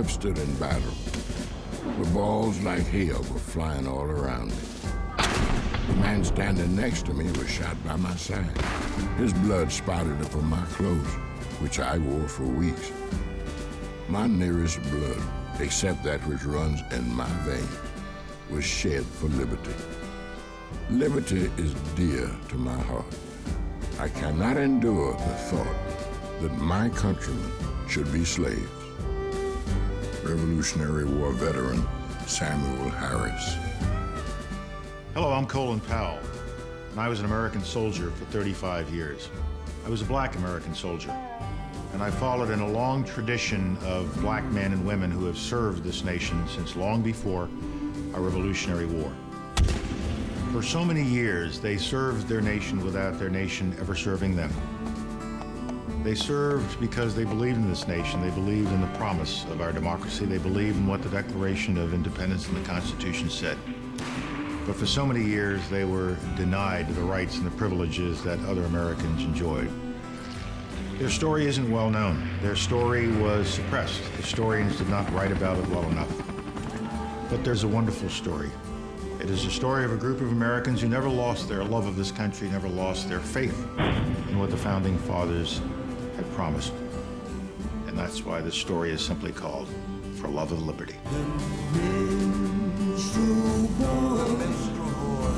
stood in battle. The balls like hail were flying all around me. The man standing next to me was shot by my side. His blood spotted upon my clothes, which I wore for weeks. My nearest blood, except that which runs in my vein, was shed for liberty. Liberty is dear to my heart. I cannot endure the thought that my countrymen should be slaves. Revolutionary War veteran Samuel Harris. Hello, I'm Colin Powell, and I was an American soldier for 35 years. I was a black American soldier, and I followed in a long tradition of black men and women who have served this nation since long before our Revolutionary War. For so many years, they served their nation without their nation ever serving them. They served because they believed in this nation. They believed in the promise of our democracy. They believed in what the Declaration of Independence and the Constitution said. But for so many years, they were denied the rights and the privileges that other Americans enjoyed. Their story isn't well known. Their story was suppressed. Historians did not write about it well enough. But there's a wonderful story. It is a story of a group of Americans who never lost their love of this country, never lost their faith in what the Founding Fathers had promised. And that's why this story is simply called For Love of Liberty.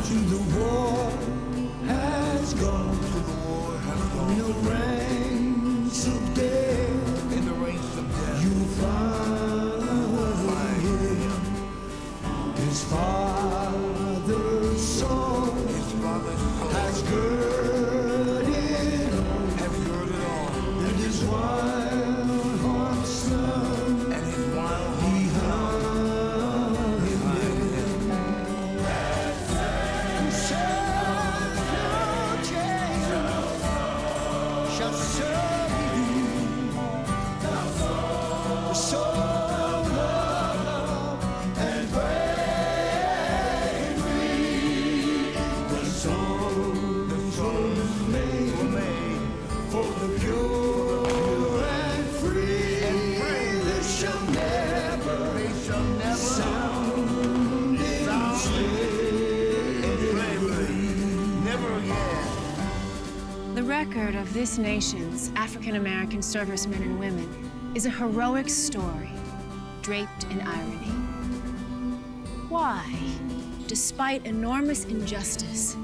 To the war has gone. In the ranks of death, you find him. His father's soul has girded on, and his wild heart's son, he hung him. Shall serve you, the soul of love and bravery. The songs were made for the pure and free. They shall never sound in slavery. Never again. The record of this nation's African-American servicemen and women is a heroic story draped in irony. Why, despite enormous injustice,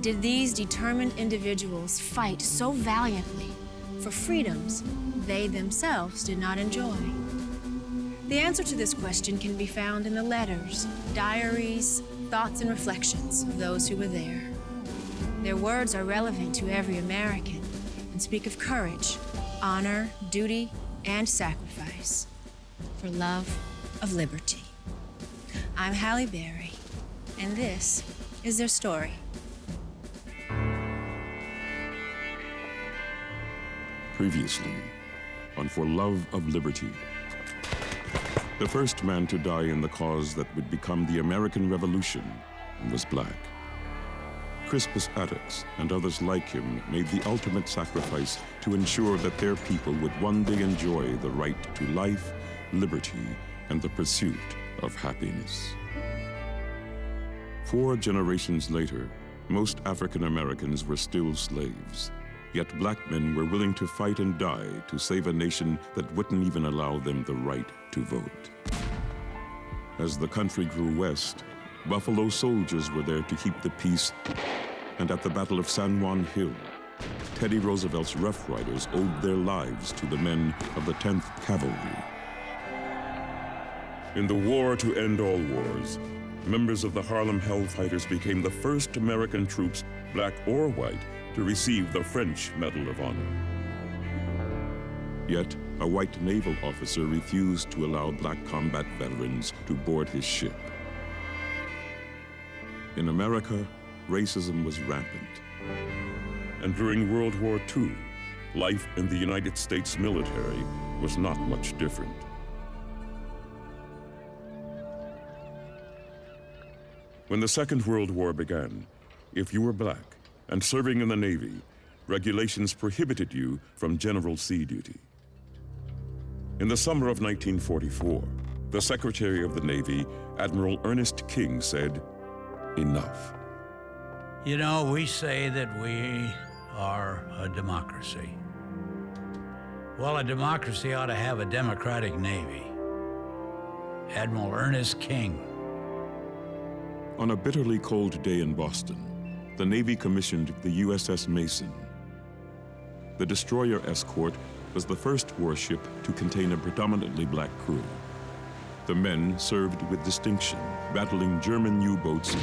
did these determined individuals fight so valiantly for freedoms they themselves did not enjoy? The answer to this question can be found in the letters, diaries, thoughts, and reflections of those who were there. Their words are relevant to every American and speak of courage, honor, duty, and sacrifice for love of liberty. I'm Halle Berry, and this is their story. Previously on For Love of Liberty. The first man to die in the cause that would become the American Revolution was black. Crispus Attucks and others like him made the ultimate sacrifice to ensure that their people would one day enjoy the right to life, liberty, and the pursuit of happiness. 4 generations later, most African Americans were still slaves, yet black men were willing to fight and die to save a nation that wouldn't even allow them the right to vote. As the country grew west, Buffalo soldiers were there to keep the peace, and at the Battle of San Juan Hill, Teddy Roosevelt's Rough Riders owed their lives to the men of the 10th Cavalry. In the war to end all wars, members of the Harlem Hellfighters became the first American troops, black or white, to receive the French Medal of Honor. Yet, a white naval officer refused to allow black combat veterans to board his ship. In America, racism was rampant. And during World War II, life in the United States military was not much different. When the Second World War began, if you were black and serving in the Navy, regulations prohibited you from General Sea duty. In the summer of 1944, the Secretary of the Navy, Admiral Ernest King, said, "Enough." You know, we say that we are a democracy. Well, a democracy ought to have a democratic Navy. Admiral Ernest King. On a bitterly cold day in Boston, the Navy commissioned the USS Mason. The destroyer escort was the first warship to contain a predominantly black crew. The men served with distinction, battling German U-boats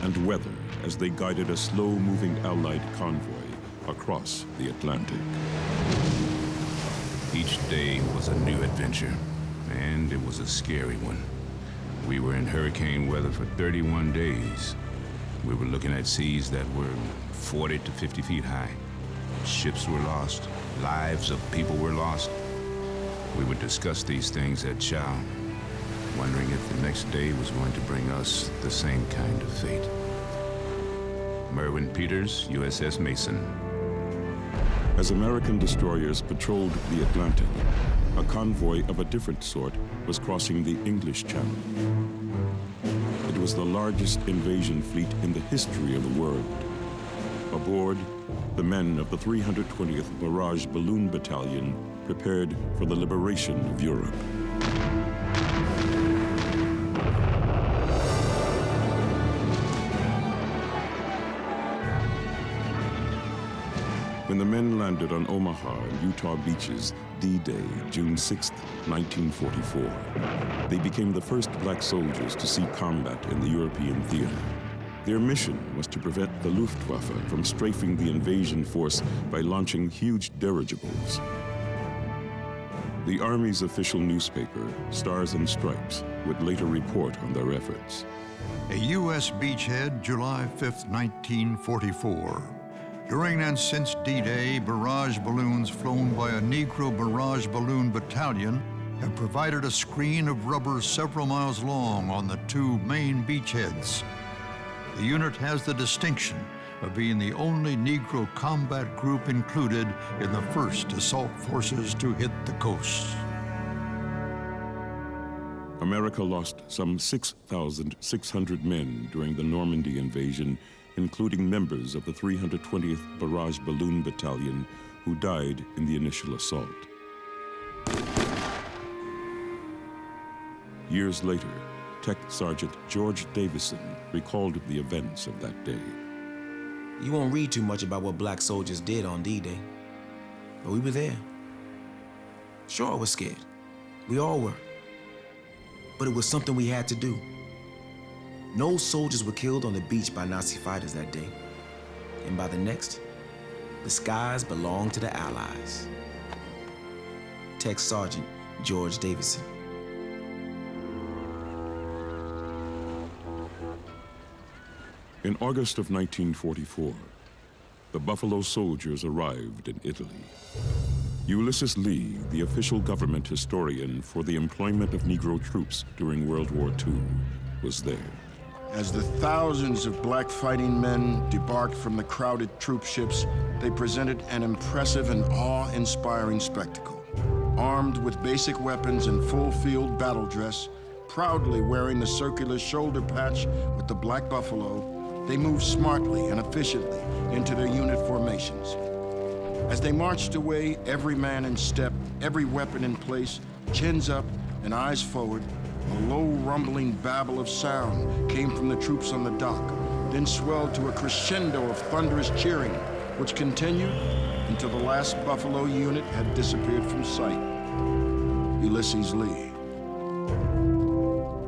and weather as they guided a slow-moving Allied convoy across the Atlantic. Each day was a new adventure, and it was a scary one. We were in hurricane weather for 31 days. We were looking at seas that were 40 to 50 feet high. Ships were lost. Lives of people were lost. We would discuss these things at chow, wondering if the next day was going to bring us the same kind of fate. Merwin Peters, USS Mason. As American destroyers patrolled the Atlantic, a convoy of a different sort was crossing the English Channel. It was the largest invasion fleet in the history of the world. Aboard, the men of the 320th Barrage Balloon Battalion prepared for the liberation of Europe. When the men landed on Omaha and Utah beaches, D-Day, June 6, 1944, they became the first black soldiers to see combat in the European theater. Their mission was to prevent the Luftwaffe from strafing the invasion force by launching huge dirigibles. The Army's official newspaper, Stars and Stripes, would later report on their efforts. A U.S. beachhead, July 5, 1944. During and since D-Day, barrage balloons flown by a Negro Barrage Balloon Battalion have provided a screen of rubber several miles long on the two main beachheads. The unit has the distinction of being the only Negro combat group included in the first assault forces to hit the coast. America lost some 6,600 men during the Normandy invasion, including members of the 320th Barrage Balloon Battalion who died in the initial assault. Years later, Tech Sergeant George Davison recalled the events of that day. You won't read too much about what black soldiers did on D-Day, but we were there. Sure, I was scared. We all were. But it was something we had to do. No soldiers were killed on the beach by Nazi fighters that day. And by the next, the skies belonged to the Allies. Tech Sergeant George Davison. In August of 1944, the Buffalo Soldiers arrived in Italy. Ulysses Lee, the official government historian for the employment of Negro troops during World War II, was there. As the thousands of black fighting men debarked from the crowded troop ships, they presented an impressive and awe-inspiring spectacle. Armed with basic weapons and full-field battle dress, proudly wearing the circular shoulder patch with the black buffalo, they moved smartly and efficiently into their unit formations. As they marched away, every man in step, every weapon in place, chins up and eyes forward, a low rumbling babble of sound came from the troops on the dock, then swelled to a crescendo of thunderous cheering, which continued until the last Buffalo unit had disappeared from sight. Ulysses Lee.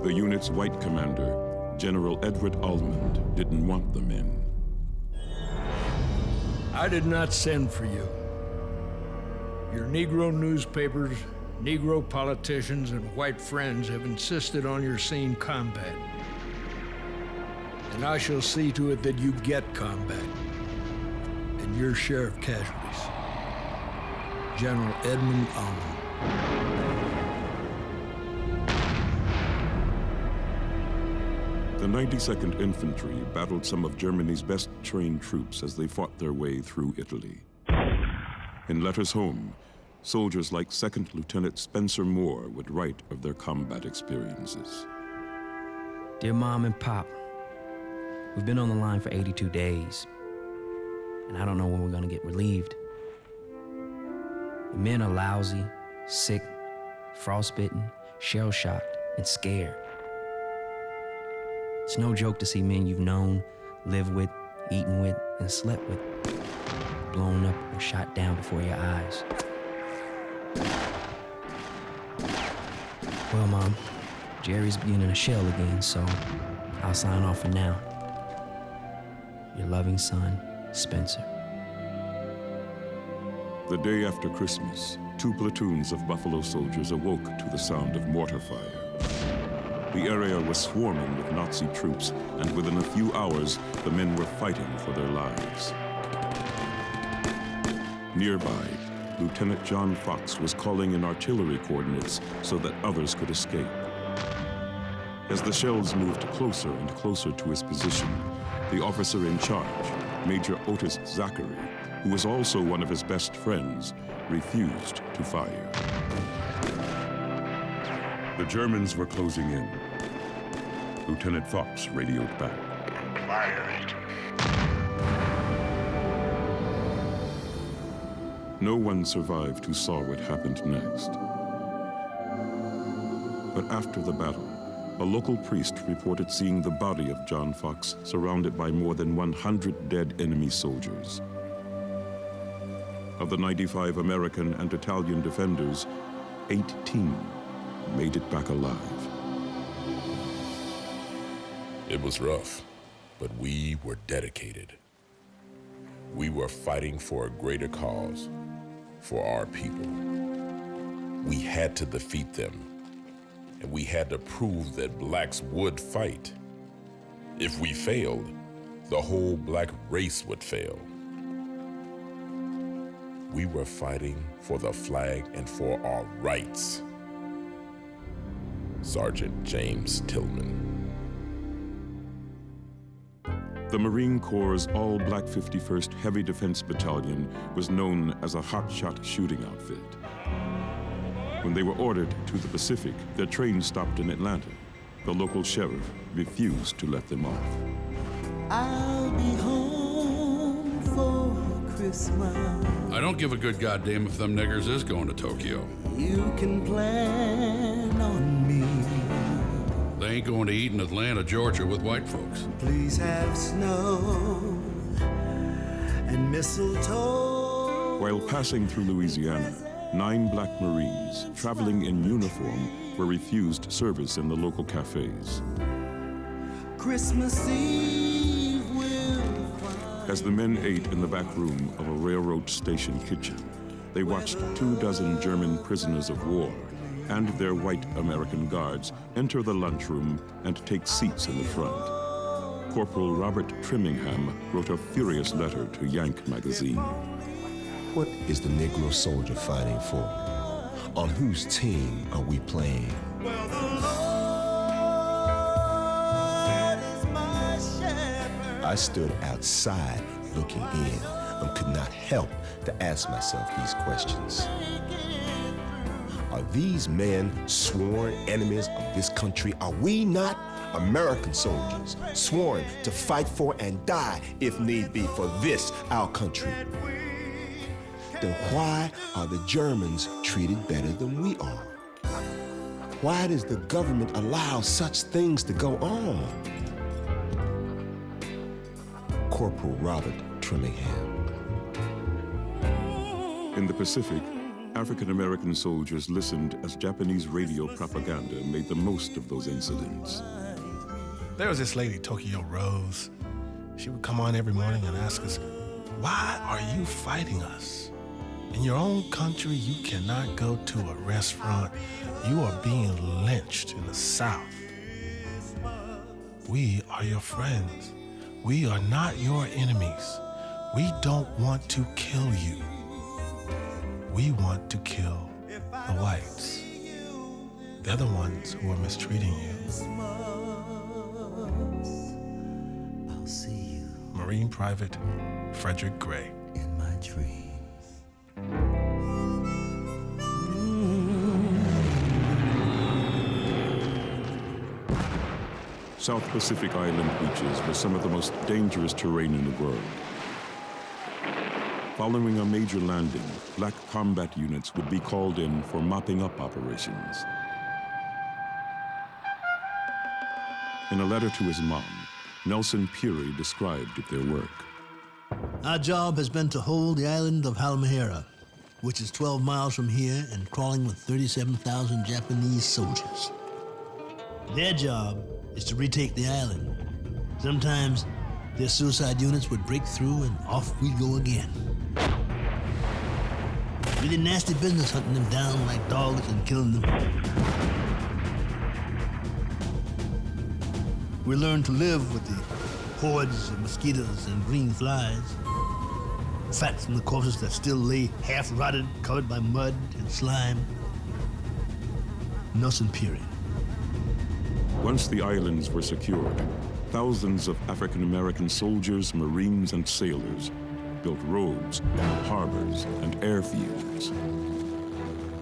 The unit's white commander, General Edward Almond, didn't want them in. I did not send for you. Your Negro newspapers, Negro politicians, and white friends have insisted on your seeing combat. And I shall see to it that you get combat and your share of casualties. General Edmund Almond. The 92nd Infantry battled some of Germany's best trained troops as they fought their way through Italy. In letters home, soldiers like Second Lieutenant Spencer Moore would write of their combat experiences. Dear Mom and Pop, we've been on the line for 82 days, and I don't know when we're gonna get relieved. The men are lousy, sick, frostbitten, shell-shocked, and scared. It's no joke to see men you've known, lived with, eaten with, and slept with, blown up or shot down before your eyes. Well, Mom, Jerry's beginning a shell again, so I'll sign off for now. Your loving son, Spencer. The day after Christmas, 2 platoons of Buffalo soldiers awoke to the sound of mortar fire. The area was swarming with Nazi troops, and within a few hours, the men were fighting for their lives. Nearby, Lieutenant John Fox was calling in artillery coordinates so that others could escape. As the shells moved closer and closer to his position, the officer in charge, Major Otis Zachary, who was also one of his best friends, refused to fire. The Germans were closing in. Lieutenant Fox radioed back. Fire it. No one survived who saw what happened next. But after the battle, a local priest reported seeing the body of John Fox surrounded by more than 100 dead enemy soldiers. Of the 95 American and Italian defenders, 18 made it back alive. It was rough, but we were dedicated. We were fighting for a greater cause, for our people. We had to defeat them, and we had to prove that blacks would fight. If we failed, the whole black race would fail. We were fighting for the flag and for our rights. Sergeant James Tillman. The Marine Corps' all-black 51st Heavy Defense Battalion was known as a hotshot shooting outfit. When they were ordered to the Pacific, their train stopped in Atlanta. The local sheriff refused to let them off. I'll be home for Christmas. I don't give a good goddamn if them niggers is going to Tokyo. You can plan on me. They ain't going to eat in Atlanta, Georgia with white folks. Please have snow and mistletoe. While passing through Louisiana, 9 black Marines traveling in uniform were refused service in the local cafes. Christmas Eve will find. As the men ate in the back room of a railroad station kitchen, they watched 24 German prisoners of war and their white American guards enter the lunchroom and take seats in the front. Corporal Robert Trimmingham wrote a furious letter to Yank magazine. What is the Negro soldier fighting for? On whose team are we playing? Well, the Lord is my shepherd. I stood outside looking in and could not help to ask myself these questions. Are these men sworn enemies of this country? Are we not American soldiers sworn to fight for and die, if need be, for this, our country? Then why are the Germans treated better than we are? Why does the government allow such things to go on? Corporal Robert Trimmingham. In the Pacific, African-American soldiers listened as Japanese radio propaganda made the most of those incidents. There was this lady, Tokyo Rose. She would come on every morning and ask us, why are you fighting us? In your own country, you cannot go to a restaurant. You are being lynched in the South. We are your friends. We are not your enemies. We don't want to kill you. We want to kill the whites. They're the ones who are mistreating you. I'll see you. Marine Private Frederick Gray. In my dreams. South Pacific Island beaches were some of the most dangerous terrain in the world. Following a major landing, black combat units would be called in for mopping up operations. In a letter to his mom, Nelson Peary described their work. Our job has been to hold the island of Halmahera, which is 12 miles from here and crawling with 37,000 Japanese soldiers. Their job is to retake the island. Sometimes their suicide units would break through and off we go again. Really nasty business hunting them down like dogs and killing them. We learned to live with the hordes of mosquitoes and green flies, fat from the corpses that still lay half-rotted, covered by mud and slime. Nelson Peary. Once the islands were secured, thousands of African-American soldiers, Marines, and sailors built roads, harbors, and airfields.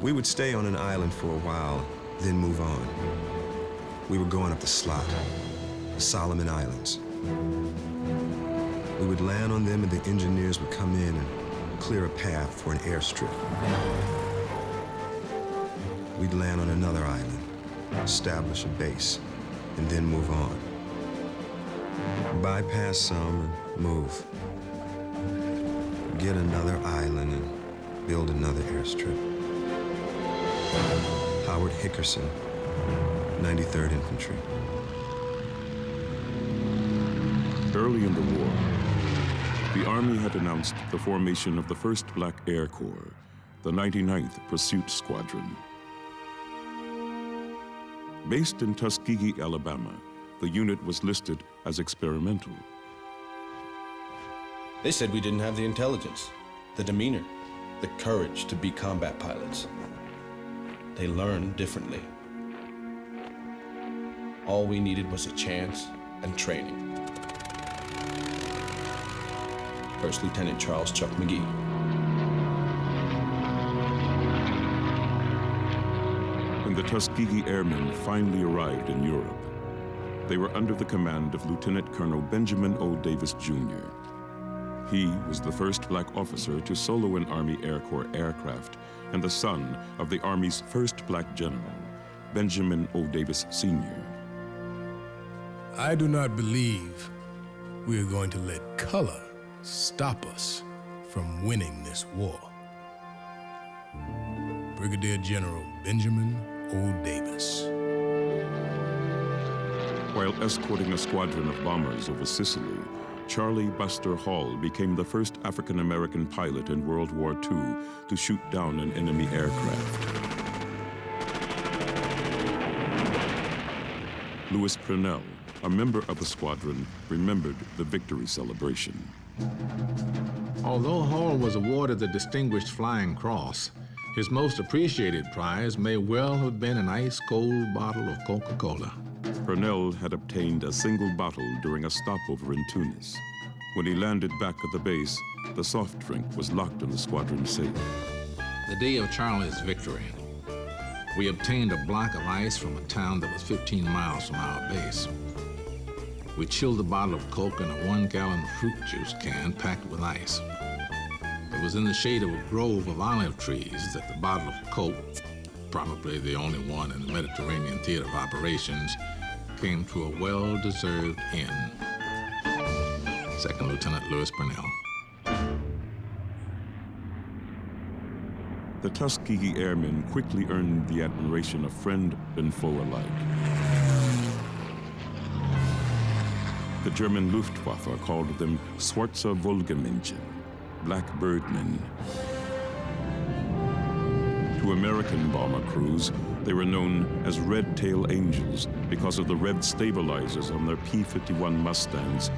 We would stay on an island for a while, then move on. We were going up the Slot, the Solomon Islands. We would land on them and the engineers would come in and clear a path for an airstrip. We'd land on another island, establish a base, and then move on. Bypass some and move. Get another island and build another airstrip. Howard Hickerson, 93rd Infantry. Early in the war, the Army had announced the formation of the 1st Black Air Corps, the 99th Pursuit Squadron. Based in Tuskegee, Alabama, the unit was listed as experimental. They said we didn't have the intelligence, the demeanor, the courage to be combat pilots. They learn differently. All we needed was a chance and training. First Lieutenant Charles Chuck McGee. When the Tuskegee Airmen finally arrived in Europe, they were under the command of Lieutenant Colonel Benjamin O. Davis, Jr. He was the first black officer to solo an Army Air Corps aircraft and the son of the Army's first black general, Benjamin O. Davis, Sr. I do not believe we are going to let color stop us from winning this war. Brigadier General Benjamin O. Davis. While escorting a squadron of bombers over Sicily, Charlie Buster Hall became the first African-American pilot in World War II to shoot down an enemy aircraft. Louis Purnell, a member of the squadron, remembered the victory celebration. Although Hall was awarded the Distinguished Flying Cross, his most appreciated prize may well have been an ice-cold bottle of Coca-Cola. Purnell had obtained a single bottle during a stopover in Tunis. When he landed back at the base, the soft drink was locked in the squadron safe. The day of Charlie's victory, we obtained a block of ice from a town that was 15 miles from our base. We chilled the bottle of Coke in a 1-gallon fruit juice can packed with ice. It was in the shade of a grove of olive trees that the bottle of Coke, probably the only one in the Mediterranean theater of operations, came to a well-deserved end. Second Lieutenant Louis Purnell. The Tuskegee Airmen quickly earned the admiration of friend and foe alike. The German Luftwaffe called them Schwarze Wolkenmännchen, black birdmen. To American bomber crews, they were known as Red Tail Angels because of the red stabilizers on their P-51 Mustangs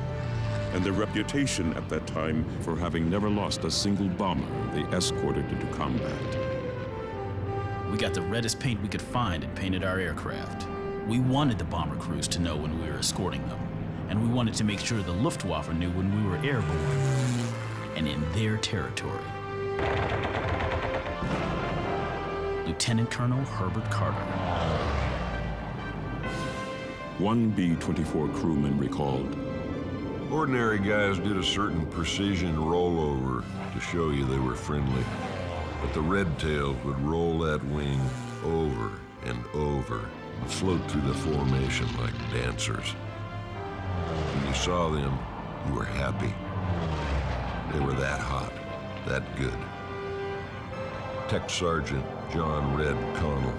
and their reputation at that time for having never lost a single bomber they escorted into combat. We got the reddest paint we could find and painted our aircraft. We wanted the bomber crews to know when we were escorting them, and we wanted to make sure the Luftwaffe knew when we were airborne and in their territory. Lieutenant Colonel Herbert Carter. One B-24 crewman recalled, Ordinary guys did a certain precision rollover to show you they were friendly, but the red tails would roll that wing over and over and float through the formation like dancers. When you saw them, you were happy. They were that hot, that good. Tech Sergeant John Red Connell.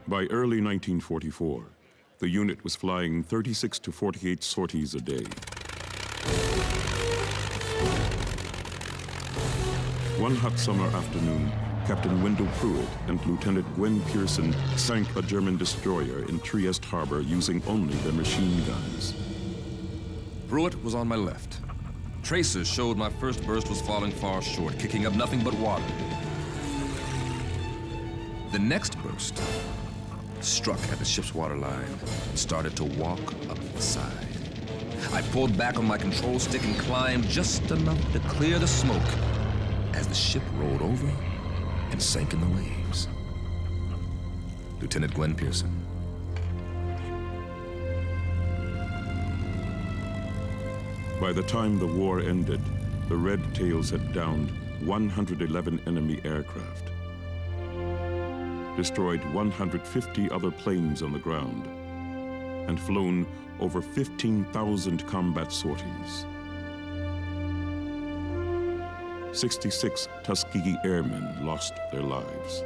By early 1944, the unit was flying 36 to 48 sorties a day. One hot summer afternoon, Captain Wendell Pruitt and Lieutenant Gwen Pearson sank a German destroyer in Trieste Harbor using only their machine guns. Pruitt was on my left. Tracers showed my first burst was falling far short, kicking up nothing but water. The next burst struck at the ship's waterline and started to walk up the side. I pulled back on my control stick and climbed just enough to clear the smoke as the ship rolled over and sank in the waves. Lieutenant Gwen Pearson. By the time the war ended, the Red Tails had downed 111 enemy aircraft, destroyed 150 other planes on the ground, and flown over 15,000 combat sorties. 66 Tuskegee airmen lost their lives.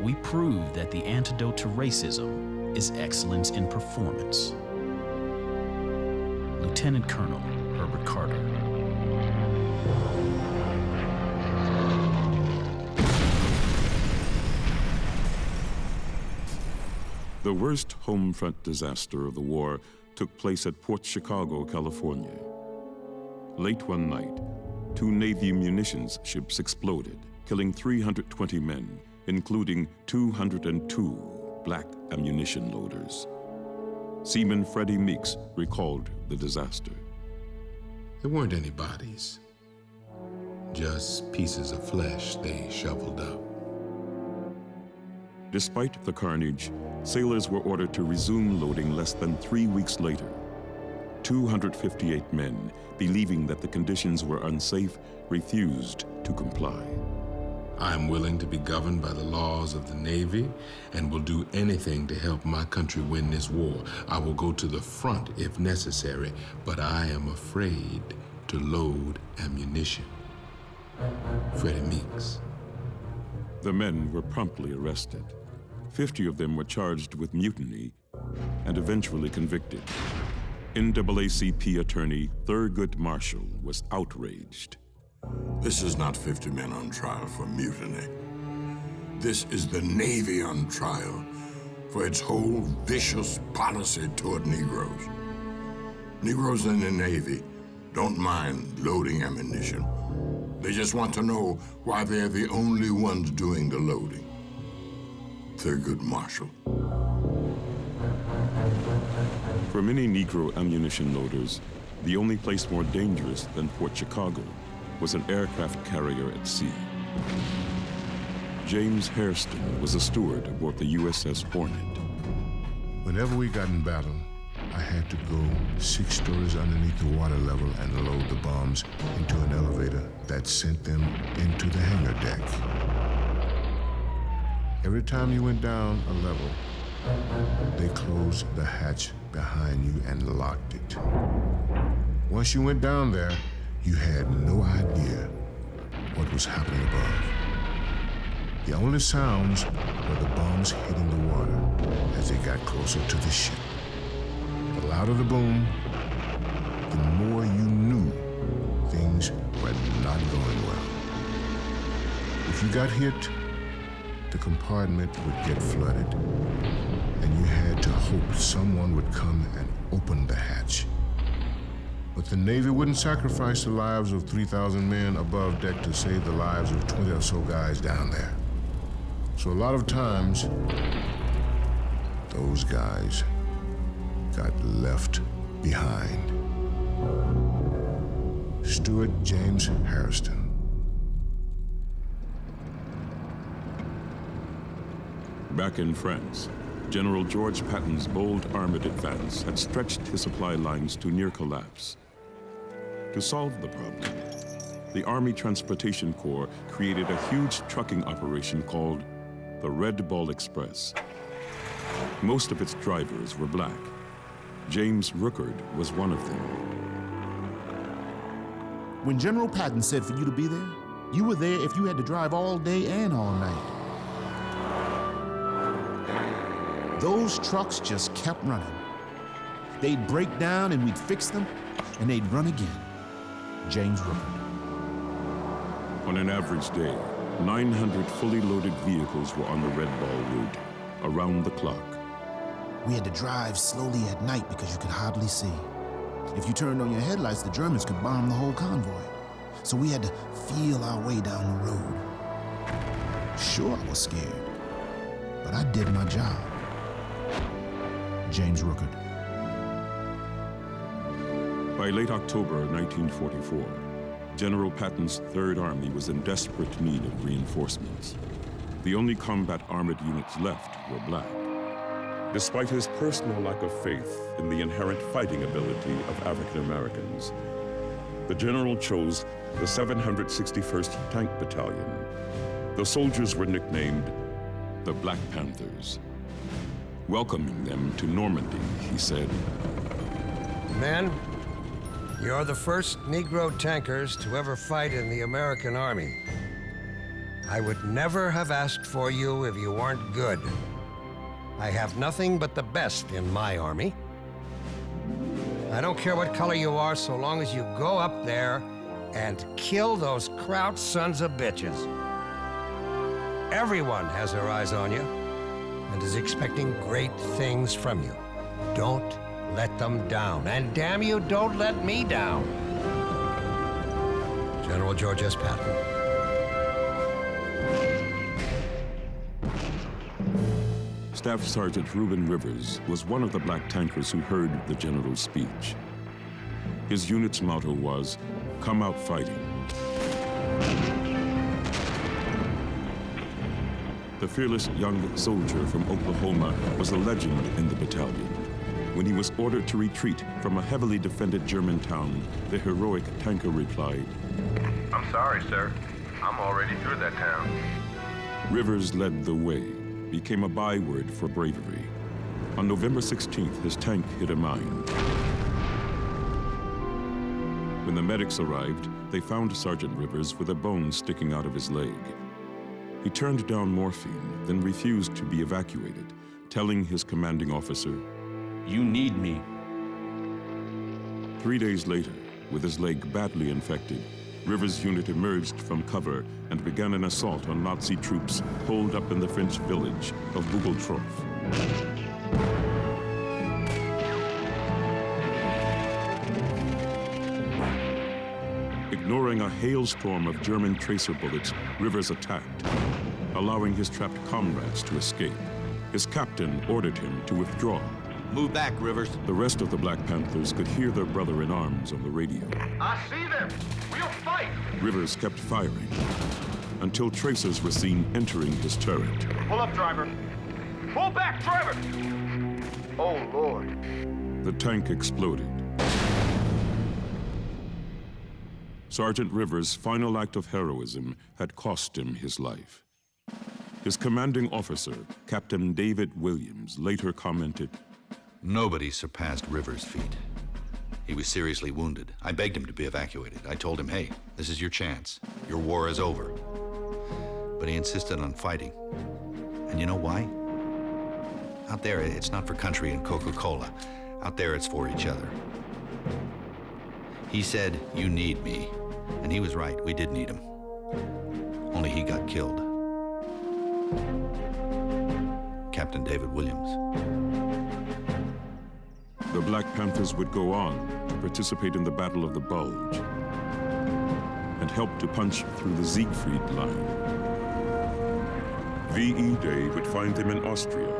We proved that the antidote to racism is excellence in performance. Lieutenant Colonel Herbert Carter. The worst home front disaster of the war took place at Port Chicago, California. Late one night, 2 Navy munitions ships exploded, killing 320 men, including 202 black ammunition loaders. Seaman Freddie Meeks recalled the disaster. There weren't any bodies, just pieces of flesh they shoveled up. Despite the carnage, sailors were ordered to resume loading less than 3 weeks later. 258 men, believing that the conditions were unsafe, refused to comply. I am willing to be governed by the laws of the Navy and will do anything to help my country win this war. I will go to the front if necessary, but I am afraid to load ammunition. Freddie Meeks. The men were promptly arrested. 50 of them were charged with mutiny and eventually convicted. NAACP attorney Thurgood Marshall was outraged. This is not 50 men on trial for mutiny. This is the Navy on trial for its whole vicious policy toward Negroes. Negroes in the Navy don't mind loading ammunition. They just want to know why they're the only ones doing the loading. Thurgood Marshall. For many Negro ammunition loaders, the only place more dangerous than Port Chicago was an aircraft carrier at sea. James Hairston was a steward aboard the USS Hornet. Whenever we got in battle, I had to go 6 stories underneath the water level and load the bombs into an elevator that sent them into the hangar deck. Every time you went down a level, they closed the hatch behind you and locked it. Once you went down there, you had no idea what was happening above. The only sounds were the bombs hitting the water as they got closer to the ship. The louder the boom, the more you knew things were not going well. If you got hit, the compartment would get flooded, and you had to hope someone would come and open the hatch. But the Navy wouldn't sacrifice the lives of 3,000 men above deck to save the lives of 20 or so guys down there. So a lot of times, those guys got left behind. Steward James Hairston. Back in France, General George Patton's bold armored advance had stretched his supply lines to near collapse. To solve the problem, the Army Transportation Corps created a huge trucking operation called the Red Ball Express. Most of its drivers were black. James Rookard was one of them. When General Patton said for you to be there, you were there if you had to drive all day and all night. Those trucks just kept running. They'd break down and we'd fix them, and they'd run again. James Rookard. On an average day, 900 fully loaded vehicles were on the Red Ball route, around the clock. We had to drive slowly at night because you could hardly see. If you turned on your headlights, the Germans could bomb the whole convoy. So we had to feel our way down the road. Sure, I was scared, but I did my job. James Rookard. By late October 1944, General Patton's Third Army was in desperate need of reinforcements. The only combat armored units left were black. Despite his personal lack of faith in the inherent fighting ability of African Americans, the general chose the 761st Tank Battalion. The soldiers were nicknamed the Black Panthers. Welcoming them to Normandy, he said, "Men, you're the first Negro tankers to ever fight in the American Army. I would never have asked for you if you weren't good. I have nothing but the best in my army. I don't care what color you are so long as you go up there and kill those Kraut sons of bitches. Everyone has their eyes on you and is expecting great things from you. Don't let them down. And damn you, don't let me down." General George S. Patton. Staff Sergeant Reuben Rivers was one of the black tankers who heard the general's speech. His unit's motto was, "Come out fighting." The fearless young soldier from Oklahoma was a legend in the battalion. When he was ordered to retreat from a heavily defended German town, the heroic tanker replied, "I'm sorry, sir. I'm already through that town." Rivers led the way, became a byword for bravery. On November 16th, his tank hit a mine. When the medics arrived, they found Sergeant Rivers with a bone sticking out of his leg. He turned down morphine, then refused to be evacuated, telling his commanding officer, "You need me." 3 days later, with his leg badly infected, Rivers' unit emerged from cover and began an assault on Nazi troops holed up in the French village of Bougeltrop. Ignoring a hailstorm of German tracer bullets, Rivers attacked, allowing his trapped comrades to escape. His captain ordered him to withdraw. "Move back, Rivers." The rest of the Black Panthers could hear their brother-in-arms on the radio. "I see them. We'll fight." Rivers kept firing until tracers were seen entering his turret. "Pull up, driver. Pull back, driver." "Oh, Lord." The tank exploded. Sergeant Rivers' final act of heroism had cost him his life. His commanding officer, Captain David Williams, later commented, "Nobody surpassed Rivers' feat. He was seriously wounded. I begged him to be evacuated. I told him, hey, this is your chance. Your war is over." But he insisted on fighting. And you know why? Out there, it's not for country and Coca-Cola. Out there, it's for each other. He said, "You need me." And he was right, we did need him. Only he got killed. Captain David Williams. The Black Panthers would go on to participate in the Battle of the Bulge and help to punch through the Siegfried Line. VE Day would find them in Austria,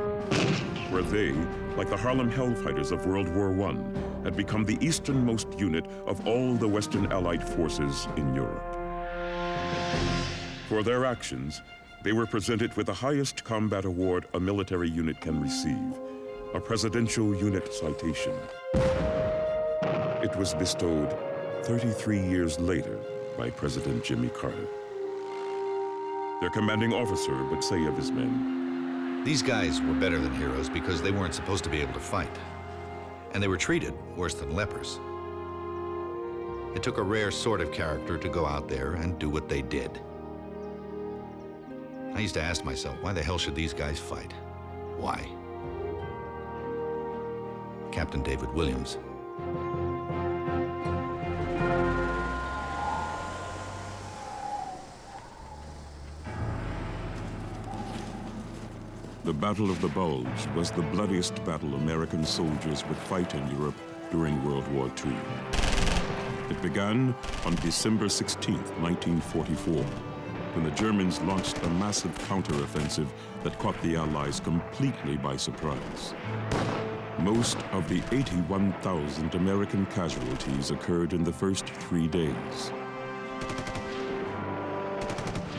where they, like the Harlem Hellfighters of World War I, had become the easternmost unit of all the Western Allied forces in Europe. For their actions, They were presented with the highest combat award a military unit can receive, a Presidential Unit Citation. It was bestowed 33 years later by President Jimmy Carter. Their commanding officer would say of his men, "These guys were better than heroes because they weren't supposed to be able to fight. And they were treated worse than lepers. It took a rare sort of character to go out there and do what they did." I used to ask myself, why the hell should these guys fight? Why? Captain David Williams. The Battle of the Bulge was the bloodiest battle American soldiers would fight in Europe during World War II. It began on December 16, 1944, when the Germans launched a massive counteroffensive that caught the Allies completely by surprise. Most of the 81,000 American casualties occurred in the first 3 days.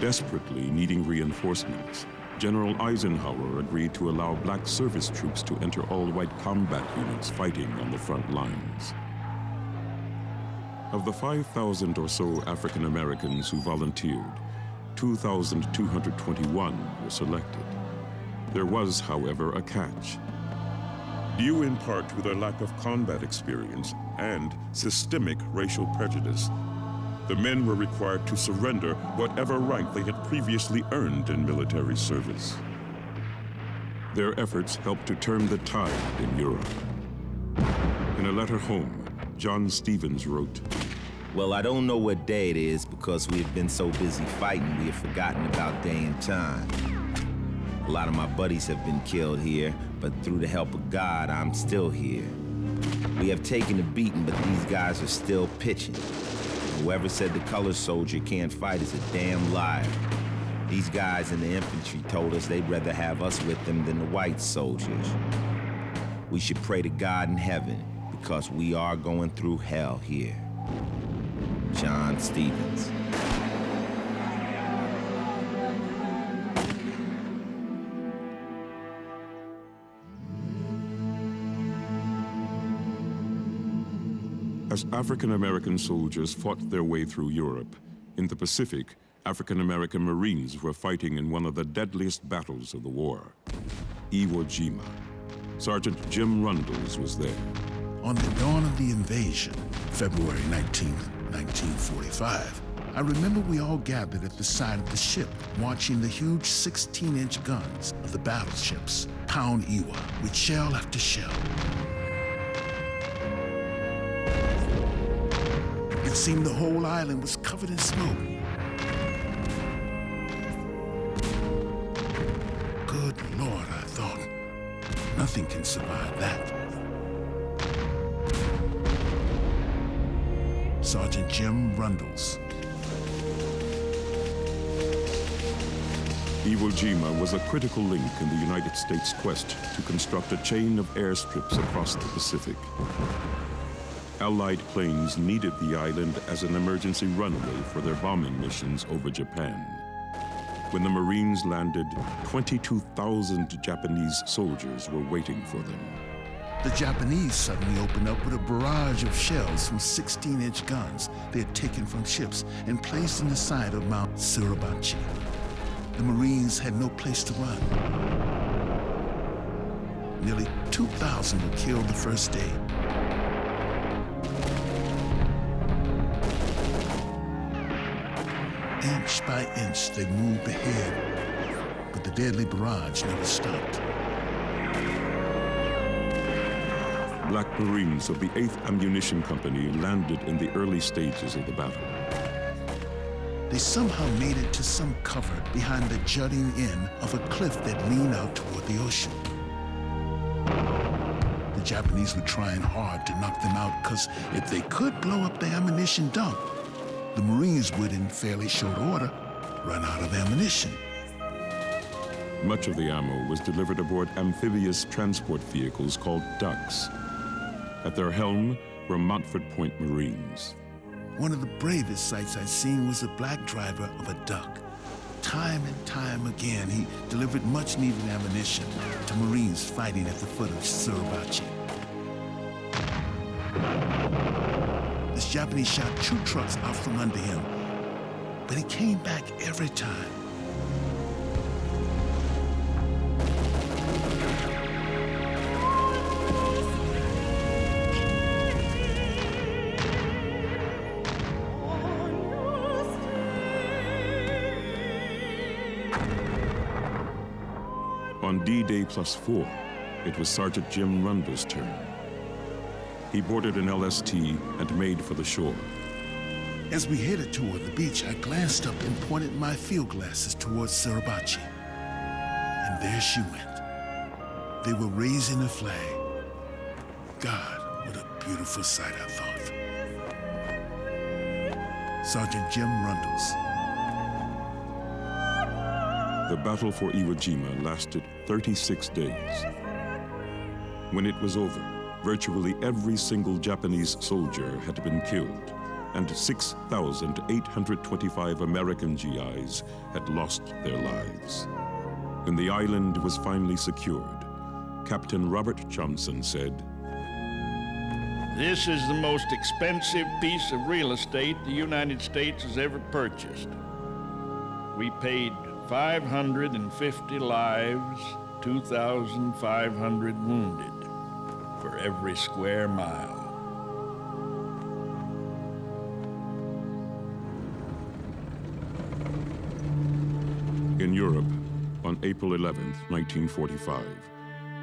Desperately needing reinforcements, General Eisenhower agreed to allow black service troops to enter all-white combat units fighting on the front lines. Of the 5,000 or so African Americans who volunteered, 2,221 were selected. There was, however, a catch. Due in part to their lack of combat experience and systemic racial prejudice, the men were required to surrender whatever rank they had previously earned in military service. Their efforts helped to turn the tide in Europe. In a letter home, John Stevens wrote, "Well, I don't know what day it is because we have been so busy fighting we have forgotten about day and time. A lot of my buddies have been killed here, but through the help of God, I'm still here. We have taken a beating, but these guys are still pitching. Whoever said the colored soldier can't fight is a damn liar. These guys in the infantry told us they'd rather have us with them than the white soldiers. We should pray to God in heaven because we are going through hell here. John Stevens." As African-American soldiers fought their way through Europe, in the Pacific, African-American Marines were fighting in one of the deadliest battles of the war, Iwo Jima. Sergeant Jim Rundles was there. On the dawn of the invasion, February 19th, 1945, I remember we all gathered at the side of the ship, watching the huge 16-inch guns of the battleships pound Iwo with shell after shell. It seemed the whole island was covered in smoke. Good Lord, I thought. Nothing can survive that. Sergeant Jim Rundles. Iwo Jima was a critical link in the United States' quest to construct a chain of airstrips across the Pacific. Allied planes needed the island as an emergency runway for their bombing missions over Japan. When the Marines landed, 22,000 Japanese soldiers were waiting for them. The Japanese suddenly opened up with a barrage of shells from 16-inch guns they had taken from ships and placed in the side of Mount Suribachi. The Marines had no place to run. Nearly 2,000 were killed the first day. Inch by inch, they moved ahead, but the deadly barrage never stopped. Black Marines of the 8th Ammunition Company landed in the early stages of the battle. They somehow made it to some cover behind the jutting end of a cliff that leaned out toward the ocean. The Japanese were trying hard to knock them out because if they could blow up the ammunition dump, the Marines would, in fairly short order, run out of ammunition. Much of the ammo was delivered aboard amphibious transport vehicles called ducks. At their helm were Montford Point Marines. One of the bravest sights I'd seen was the black driver of a duck, time and time again, he delivered much-needed ammunition to Marines fighting at the foot of Suribachi. This Japanese shot 2 trucks out from under him, but he came back every time. On D-Day +4, it was Sergeant Jim Rundle's turn. He boarded an LST and made for the shore. As we headed toward the beach, I glanced up and pointed my field glasses towards Suribachi. And there she went. They were raising a flag. God, what a beautiful sight, I thought. Sergeant Jim Rundles. The battle for Iwo Jima lasted 36 days. When it was over, virtually every single Japanese soldier had been killed, and 6,825 American GIs had lost their lives. When the island was finally secured, Captain Robert Johnson said, "This is the most expensive piece of real estate the United States has ever purchased. We paid 550 lives, 2,500 wounded for every square mile." In Europe, on April 11, 1945,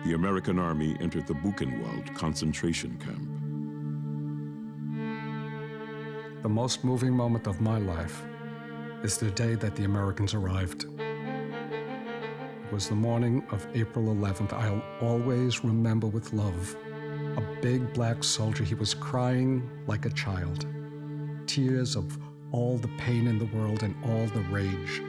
the American Army entered the Buchenwald concentration camp. The most moving moment of my life is the day that the Americans arrived. It was the morning of April 11th. I'll always remember with love. A big black soldier, he was crying like a child. Tears of all the pain in the world and all the rage.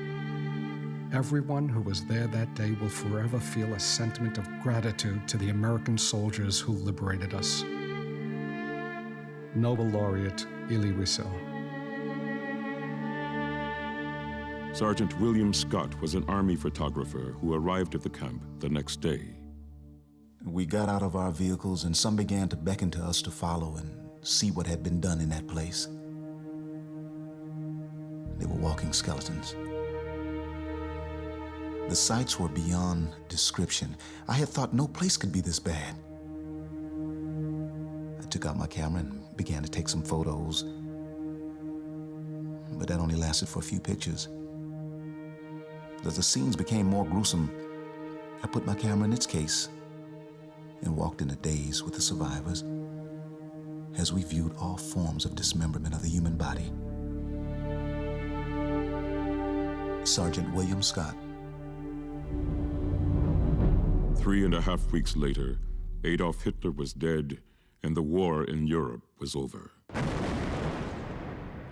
Everyone who was there that day will forever feel a sentiment of gratitude to the American soldiers who liberated us. Nobel laureate Elie Wiesel. Sergeant William Scott was an Army photographer who arrived at the camp the next day. We got out of our vehicles and some began to beckon to us to follow and see what had been done in that place. They were walking skeletons. The sights were beyond description. I had thought no place could be this bad. I took out my camera and began to take some photos, but that only lasted for a few pictures. As the scenes became more gruesome, I put my camera in its case and walked in a daze with the survivors as we viewed all forms of dismemberment of the human body. Sergeant William Scott. 3.5 weeks later, Adolf Hitler was dead and the war in Europe was over.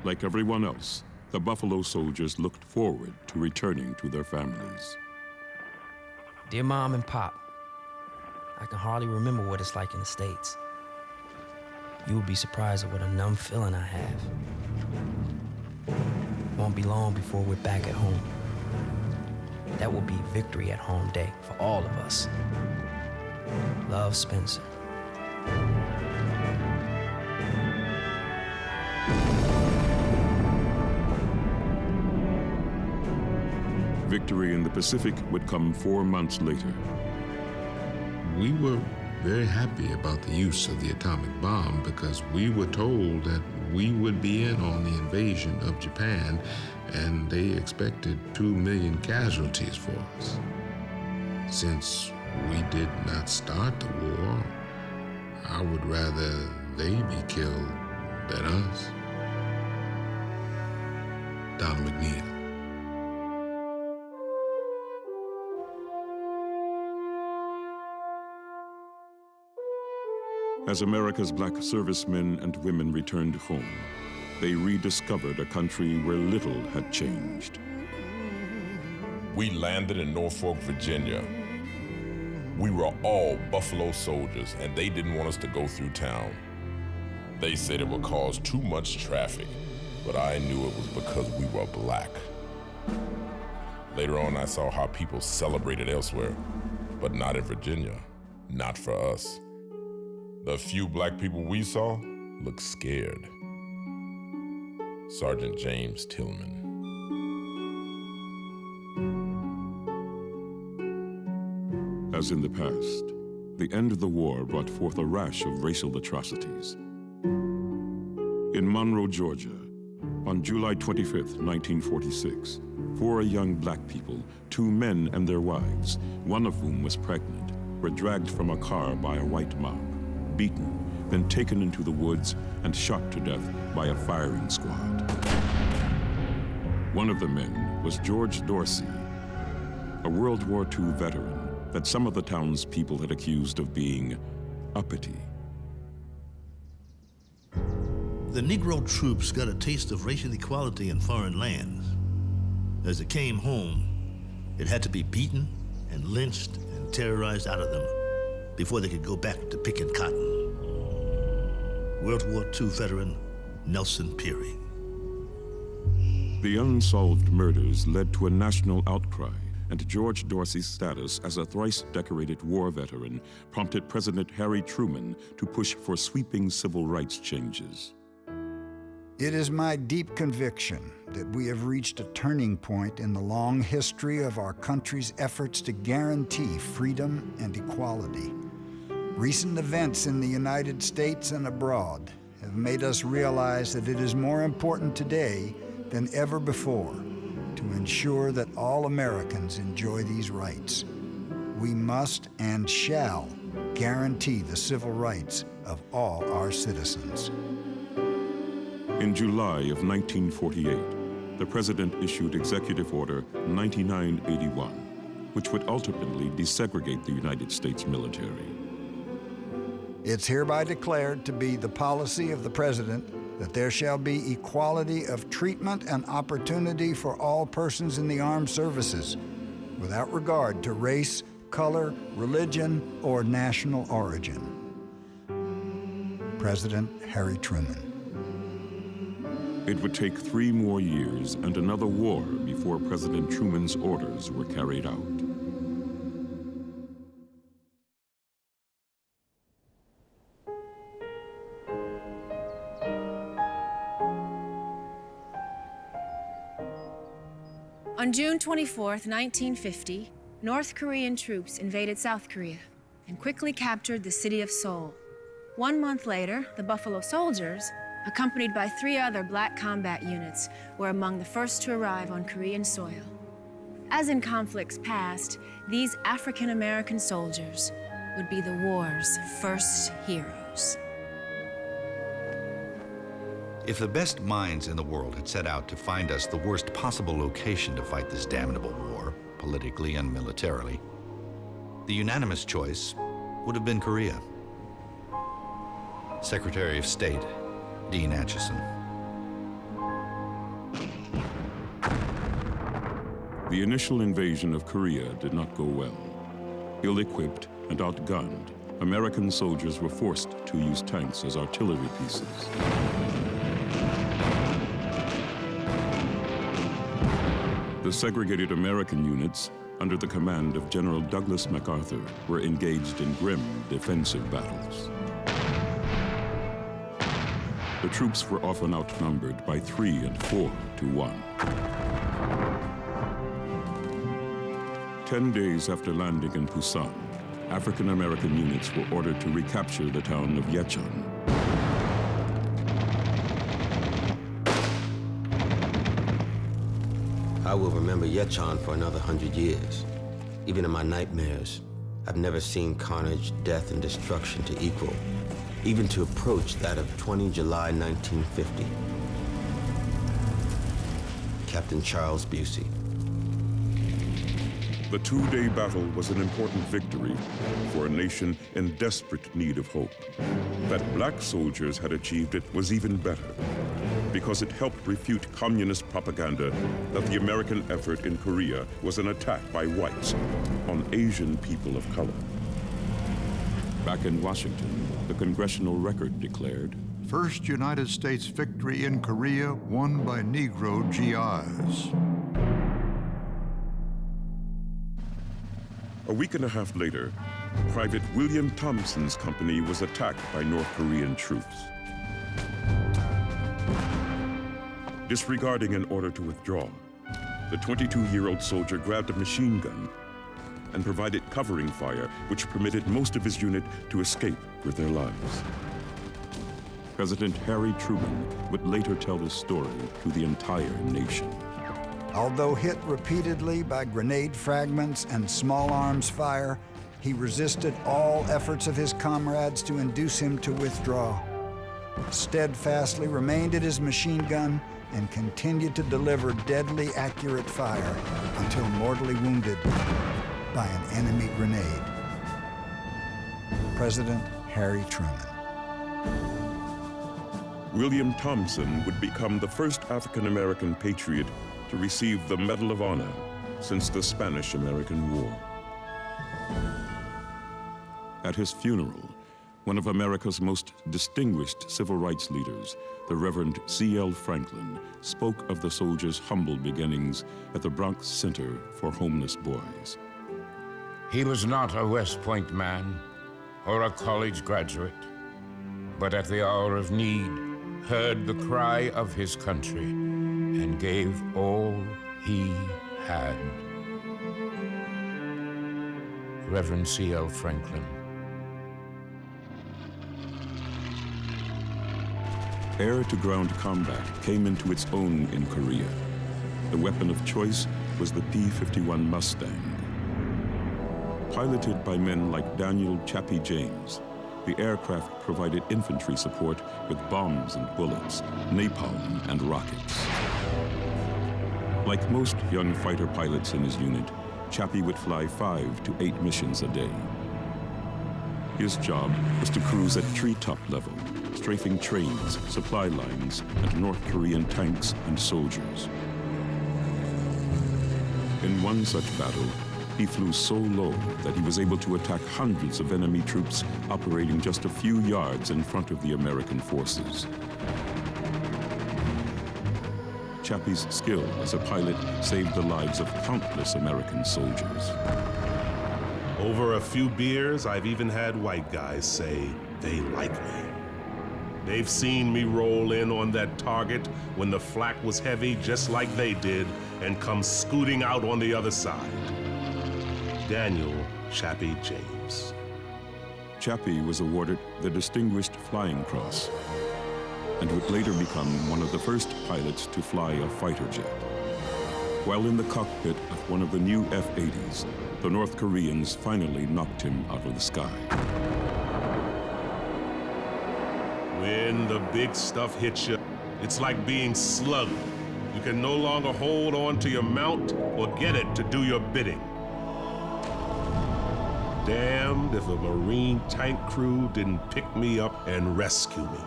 Like everyone else, the Buffalo Soldiers looked forward to returning to their families. Dear Mom and Pop, I can hardly remember what it's like in the States. You will be surprised at what a numb feeling I have. It won't be long before we're back at home. That will be Victory at Home Day for all of us. Love, Spencer. Victory in the Pacific would come 4 months later. We were very happy about the use of the atomic bomb because we were told that we would be in on the invasion of Japan, and they expected 2 million casualties for us. Since we did not start the war, I would rather they be killed than us. Donald McNeil. As America's black servicemen and women returned home, they rediscovered a country where little had changed. We landed in Norfolk, Virginia. We were all Buffalo Soldiers, and they didn't want us to go through town. They said it would cause too much traffic, but I knew it was because we were black. Later on, I saw how people celebrated elsewhere, but not in Virginia, not for us. The few black people we saw looked scared. Sergeant James Tillman. As in the past, the end of the war brought forth a rash of racial atrocities. In Monroe, Georgia, on July 25th, 1946, 4 young black people, 2 men and their wives, one of whom was pregnant, were dragged from a car by a white mob, beaten, then taken into the woods and shot to death by a firing squad. One of the men was George Dorsey, a World War II veteran that some of the townspeople had accused of being uppity. The Negro troops got a taste of racial equality in foreign lands. As they came home, it had to be beaten and lynched and terrorized out of them before they could go back to picking cotton. World War II veteran Nelson Peary. The unsolved murders led to a national outcry, and George Dorsey's status as a thrice decorated war veteran prompted President Harry Truman to push for sweeping civil rights changes. It is my deep conviction that we have reached a turning point in the long history of our country's efforts to guarantee freedom and equality. Recent events in the United States and abroad have made us realize that it is more important today than ever before to ensure that all Americans enjoy these rights. We must and shall guarantee the civil rights of all our citizens. In July of 1948, the President issued Executive Order 9981, which would ultimately desegregate the United States military. It's hereby declared to be the policy of the President that there shall be equality of treatment and opportunity for all persons in the armed services, without regard to race, color, religion, or national origin. President Harry Truman. It would take 3 more years and another war before President Truman's orders were carried out. On June 24th, 1950, North Korean troops invaded South Korea and quickly captured the city of Seoul. 1 month later, the Buffalo Soldiers, accompanied by 3 other black combat units, were among the first to arrive on Korean soil. As in conflicts past, these African-American soldiers would be the war's first heroes. If the best minds in the world had set out to find us the worst possible location to fight this damnable war, politically and militarily, the unanimous choice would have been Korea. Secretary of State Dean Acheson. The initial invasion of Korea did not go well. Ill-equipped and outgunned, American soldiers were forced to use tanks as artillery pieces. The segregated American units, under the command of General Douglas MacArthur, were engaged in grim defensive battles. The troops were often outnumbered by 3 and 4 to 1. 10 days after landing in Busan, African-American units were ordered to recapture the town of Yecheon. I will remember Yecheon for another 100 years. Even in my nightmares, I've never seen carnage, death, and destruction to equal, even to approach that of 20 July 1950. Captain Charles Busey. The 2-day battle was an important victory for a nation in desperate need of hope. That black soldiers had achieved it was even better, because it helped refute communist propaganda that the American effort in Korea was an attack by whites on Asian people of color. Back in Washington, the Congressional Record declared, "First United States victory in Korea won by Negro GIs." A week and a half later, Private William Thompson's company was attacked by North Korean troops. Disregarding an order to withdraw, the 22-year-old soldier grabbed a machine gun and provided covering fire, which permitted most of his unit to escape with their lives. President Harry Truman would later tell this story to the entire nation. Although hit repeatedly by grenade fragments and small arms fire, he resisted all efforts of his comrades to induce him to withdraw. Steadfastly remained at his machine gun and continued to deliver deadly accurate fire until mortally wounded by an enemy grenade. President Harry Truman. William Thompson would become the first African-American patriot to receive the Medal of Honor since the Spanish-American War. At his funeral, one of America's most distinguished civil rights leaders, the Reverend C.L. Franklin, spoke of the soldier's humble beginnings at the Bronx Center for Homeless Boys. He was not a West Point man or a college graduate, but at the hour of need, heard the cry of his country and gave all he had. Reverend C.L. Franklin. Air-to-ground combat came into its own in Korea. The weapon of choice was the P-51 Mustang. Piloted by men like Daniel Chappie James, the aircraft provided infantry support with bombs and bullets, napalm and rockets. Like most young fighter pilots in his unit, Chappie would fly 5 to 8 missions a day. His job was to cruise at treetop level, strafing trains, supply lines, and North Korean tanks and soldiers. In one such battle, he flew so low that he was able to attack hundreds of enemy troops operating just a few yards in front of the American forces. Chappie's skill as a pilot saved the lives of countless American soldiers. Over a few beers, I've even had white guys say they like me. They've seen me roll in on that target when the flak was heavy just like they did and come scooting out on the other side. Daniel Chappie James. Chappie was awarded the Distinguished Flying Cross and would later become one of the first pilots to fly a fighter jet. While in the cockpit of one of the new F-80s, the North Koreans finally knocked him out of the sky. When the big stuff hits you, it's like being slugged. You can no longer hold on to your mount or get it to do your bidding. Damned if a Marine tank crew didn't pick me up and rescue me.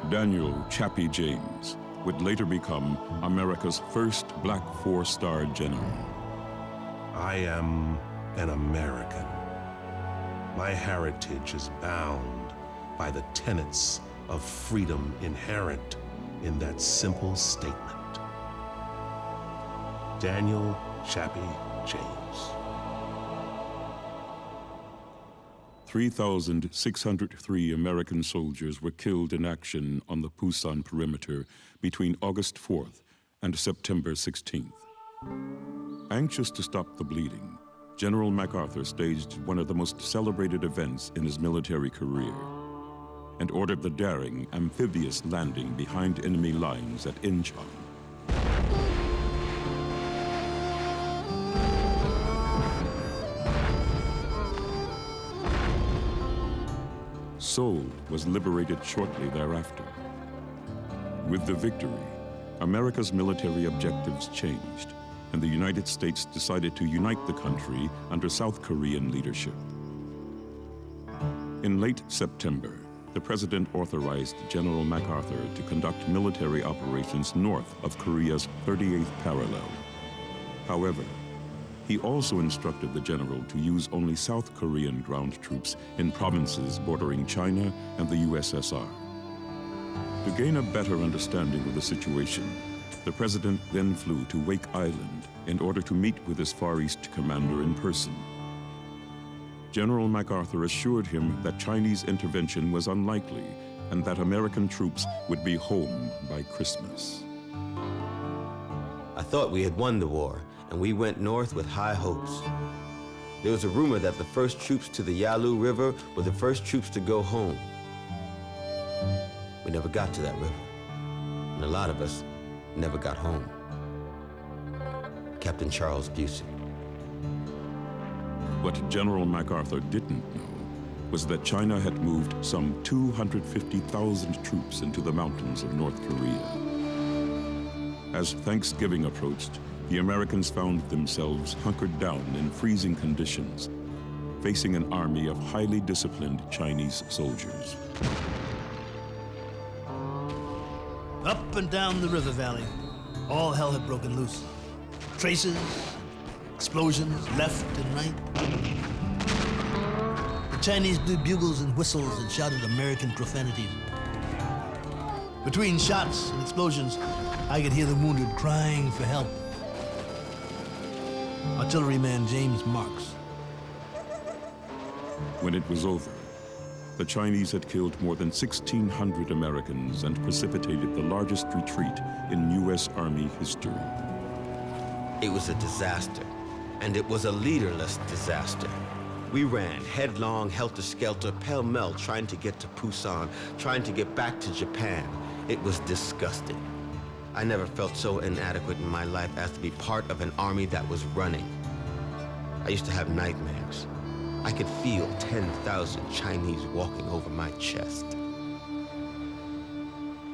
Daniel Chappie James would later become America's first black 4-star general. I am an American. My heritage is bound by the tenets of freedom inherent in that simple statement. Daniel Chappie James. 3,603 American soldiers were killed in action on the Pusan perimeter between August 4th and September 16th. Anxious to stop the bleeding, General MacArthur staged one of the most celebrated events in his military career and ordered the daring amphibious landing behind enemy lines at Incheon. Seoul was liberated shortly thereafter. With the victory, America's military objectives changed, and the United States decided to unite the country under South Korean leadership. In late September, the president authorized General MacArthur to conduct military operations north of Korea's 38th parallel. However, he also instructed the general to use only South Korean ground troops in provinces bordering China and the USSR. To gain a better understanding of the situation, the president then flew to Wake Island in order to meet with his Far East commander in person. General MacArthur assured him that Chinese intervention was unlikely and that American troops would be home by Christmas. I thought we had won the war, and we went north with high hopes. There was a rumor that the first troops to the Yalu River were the first troops to go home. We never got to that river, and a lot of us never got home. Captain Charles Busey. What General MacArthur didn't know was that China had moved some 250,000 troops into the mountains of North Korea. As Thanksgiving approached, the Americans found themselves hunkered down in freezing conditions, facing an army of highly disciplined Chinese soldiers. Up and down the river valley, all hell had broken loose. Traces, explosions left and right. The Chinese blew bugles and whistles and shouted American profanities. Between shots and explosions, I could hear the wounded crying for help. Artilleryman James Marks. When it was over, the Chinese had killed more than 1,600 Americans and precipitated the largest retreat in U.S. Army history. It was a disaster, and it was a leaderless disaster. We ran headlong, helter-skelter, pell-mell, trying to get to Busan, trying to get back to Japan. It was disgusting. I never felt so inadequate in my life as to be part of an army that was running. I used to have nightmares. I could feel 10,000 Chinese walking over my chest.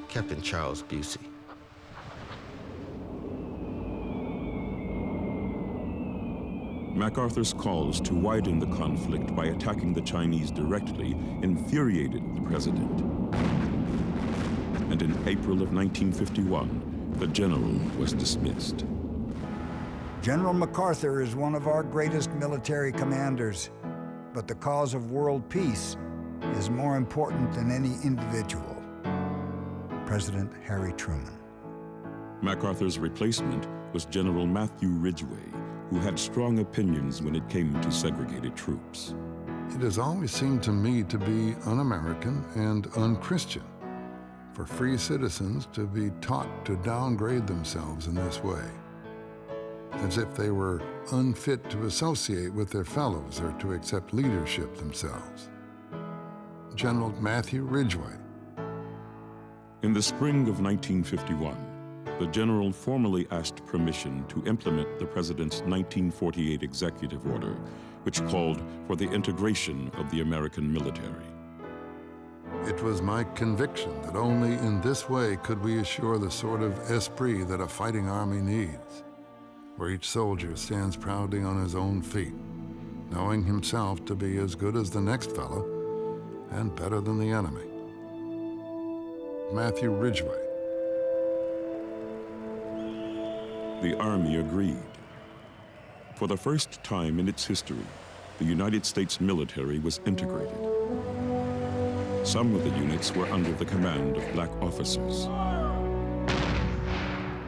Captain Charles Busey. MacArthur's calls to widen the conflict by attacking the Chinese directly infuriated the president. And in April of 1951, the general was dismissed. General MacArthur is one of our greatest military commanders, but the cause of world peace is more important than any individual. President Harry Truman. MacArthur's replacement was General Matthew Ridgway, who had strong opinions when it came to segregated troops. It has always seemed to me to be un-American and un-Christian for free citizens to be taught to downgrade themselves in this way, as if they were unfit to associate with their fellows or to accept leadership themselves. General Matthew Ridgway. In the spring of 1951, the general formally asked permission to implement the president's 1948 executive order, which called for the integration of the American military. It was my conviction that only in this way could we assure the sort of esprit that a fighting army needs, where each soldier stands proudly on his own feet, knowing himself to be as good as the next fellow and better than the enemy. Matthew Ridgway. The Army agreed. For the first time in its history, the United States military was integrated. Some of the units were under the command of black officers.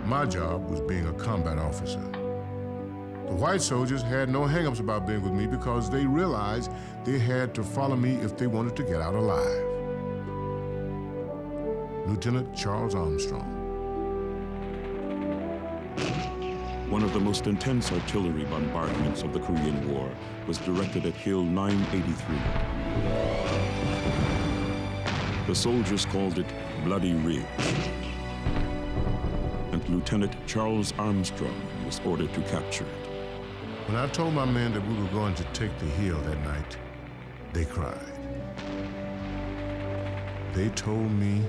My job was being a combat officer. The white soldiers had no hang-ups about being with me because they realized they had to follow me if they wanted to get out alive. Lieutenant Charles Armstrong. One of the most intense artillery bombardments of the Korean War was directed at Hill 983. The soldiers called it Bloody Ridge. And Lieutenant Charles Armstrong was ordered to capture it. When I told my men that we were going to take the hill that night, they cried. They told me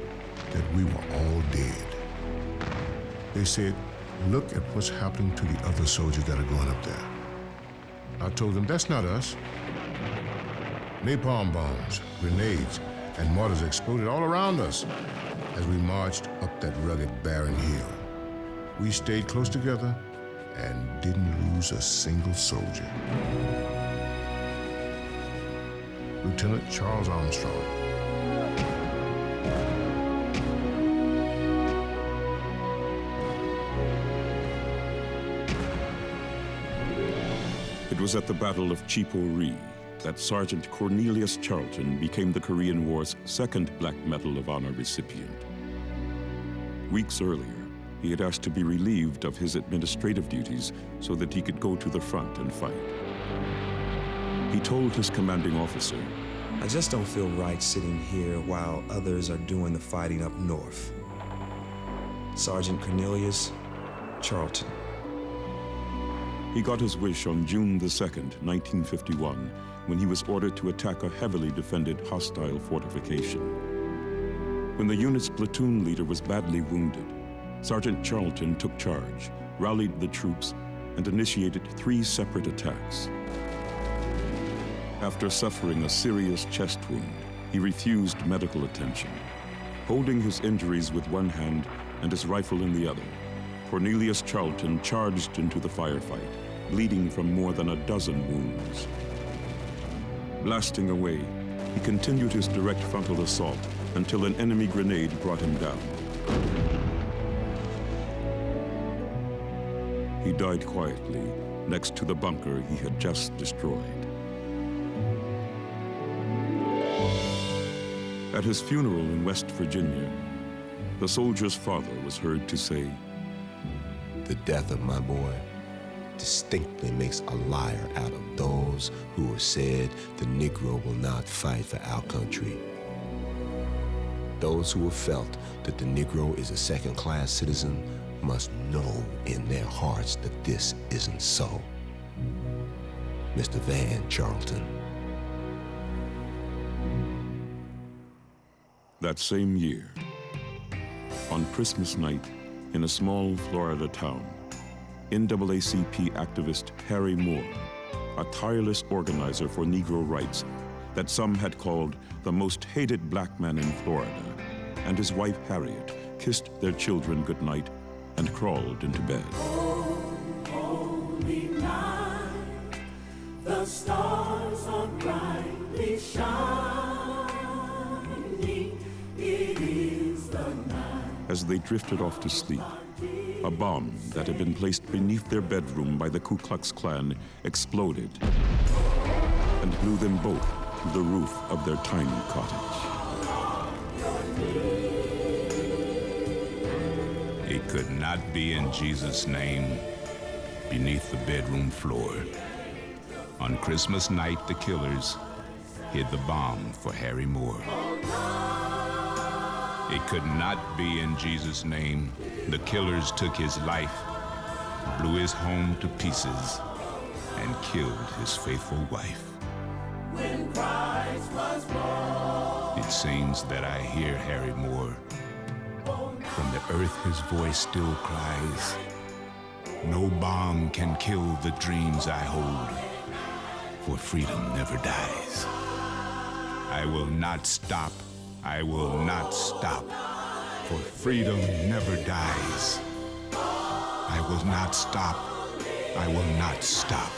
that we were all dead. They said, "Look at what's happening to the other soldiers that are going up there." I told them, that's not us. Napalm bombs, grenades, and mortars exploded all around us as we marched up that rugged, barren hill. We stayed close together and didn't lose a single soldier. Lieutenant Charles Armstrong. was at the Battle of Chipori that Sergeant Cornelius Charlton became the Korean War's second Black Medal of Honor recipient. Weeks earlier, he had asked to be relieved of his administrative duties so that he could go to the front and fight. He told his commanding officer, "I just don't feel right sitting here while others are doing the fighting up north." Sergeant Cornelius Charlton. He got his wish on June the 2nd, 1951, when he was ordered to attack a heavily defended hostile fortification. When the unit's platoon leader was badly wounded, Sergeant Charlton took charge, rallied the troops, and initiated 3 separate attacks. After suffering a serious chest wound, he refused medical attention. Holding his injuries with one hand and his rifle in the other, Cornelius Charlton charged into the firefight, bleeding from more than a dozen wounds. Blasting away, he continued his direct frontal assault until an enemy grenade brought him down. He died quietly next to the bunker he had just destroyed. At his funeral in West Virginia, the soldier's father was heard to say, "The death of my boy distinctly makes a liar out of those who have said the Negro will not fight for our country. Those who have felt that the Negro is a second-class citizen must know in their hearts that this isn't so." Mr. Van Charlton. That same year, on Christmas night in a small Florida town, NAACP activist Harry Moore, a tireless organizer for Negro rights that some had called the most hated black man in Florida, and his wife Harriet kissed their children goodnight and crawled into bed. Holy night, the stars are brightly shining. It is the night. As they drifted off to sleep, a bomb that had been placed beneath their bedroom by the Ku Klux Klan exploded and blew them both to the roof of their tiny cottage. It could not be in Jesus' name beneath the bedroom floor. On Christmas night, the killers hid the bomb for Harry Moore. It could not be in Jesus' name. The killers took his life, blew his home to pieces, and killed his faithful wife. When Christ was born, It seems that I hear Harry Moore. From the earth his voice still cries, "No bomb can kill the dreams I hold, for freedom never dies. I will not stop, I will not stop, for freedom never dies. I will not stop, I will not stop,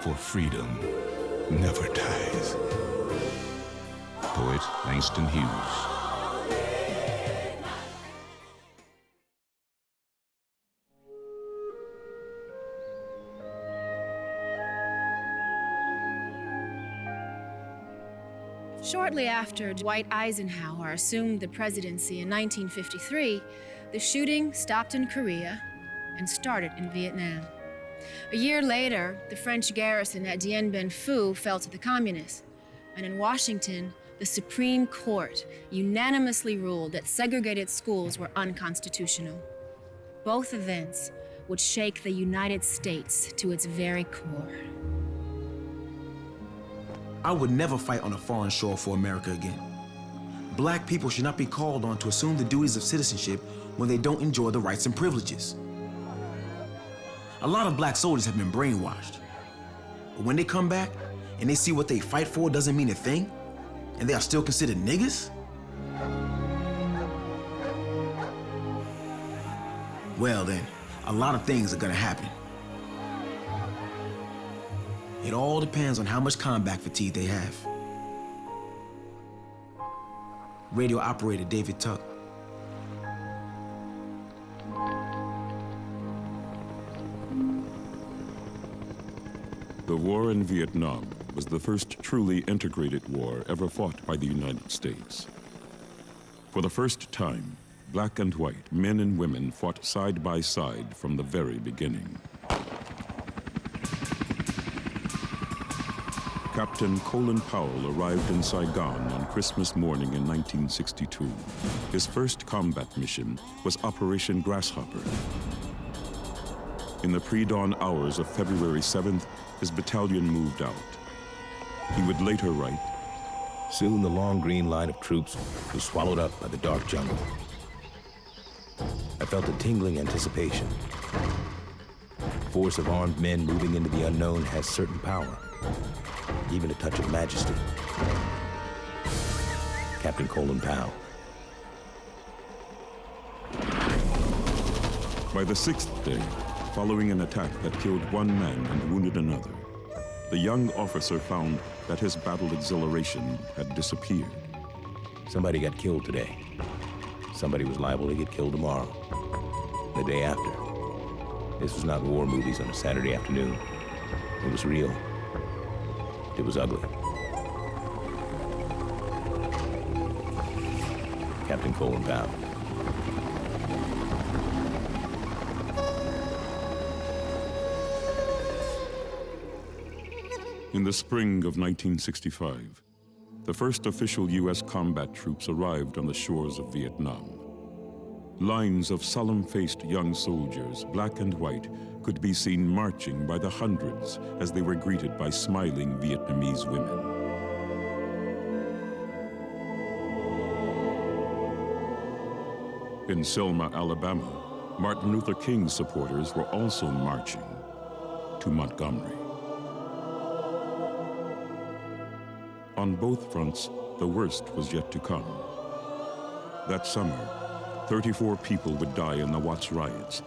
for freedom never dies." Poet Langston Hughes. Shortly after Dwight Eisenhower assumed the presidency in 1953, the shooting stopped in Korea and started in Vietnam. A year later, the French garrison at Dien Bien Phu fell to the communists, and in Washington, the Supreme Court unanimously ruled that segregated schools were unconstitutional. Both events would shake the United States to its very core. I would never fight on a foreign shore for America again. Black people should not be called on to assume the duties of citizenship when they don't enjoy the rights and privileges. A lot of black soldiers have been brainwashed. But when they come back and they see what they fight for doesn't mean a thing, and they are still considered niggas, well then, a lot of things are gonna happen. It all depends on how much combat fatigue they have. Radio operator David Tuck. in Vietnam was the first truly integrated war ever fought by the United States. For the first time, black and white, men and women fought side by side from the very beginning. Captain Colin Powell arrived in Saigon on Christmas morning in 1962. His first combat mission was Operation Grasshopper. In the pre-dawn hours of February 7th, his battalion moved out. He would later write, "Soon the long green line of troops was swallowed up by the dark jungle. I felt a tingling anticipation. A force of armed men moving into the unknown has certain power, even a touch of majesty." Captain Colin Powell. By the sixth day, following an attack that killed one man and wounded another, the young officer found that his battle exhilaration had disappeared. Somebody got killed today. Somebody was liable to get killed tomorrow, the day after. This was not war movies on a Saturday afternoon. It was real. It was ugly. Captain Colin Powell. In the spring of 1965, the first official U.S. combat troops arrived on the shores of Vietnam. Lines of solemn-faced young soldiers, black and white, could be seen marching by the hundreds as they were greeted by smiling Vietnamese women. In Selma, Alabama, Martin Luther King's supporters were also marching to Montgomery. On both fronts, the worst was yet to come. That summer, 34 people would die in the Watts riots,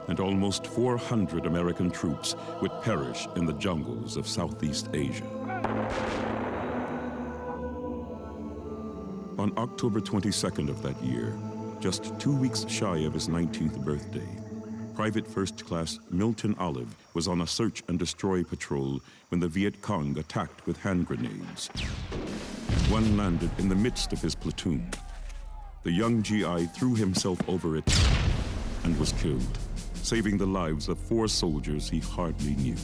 and almost 400 American troops would perish in the jungles of Southeast Asia. On October 22nd of that year, just 2 weeks shy of his 19th birthday, Private First Class Milton Olive was on a search and destroy patrol when the Viet Cong attacked with hand grenades. One landed in the midst of his platoon. The young GI threw himself over it and was killed, saving the lives of 4 soldiers he hardly knew.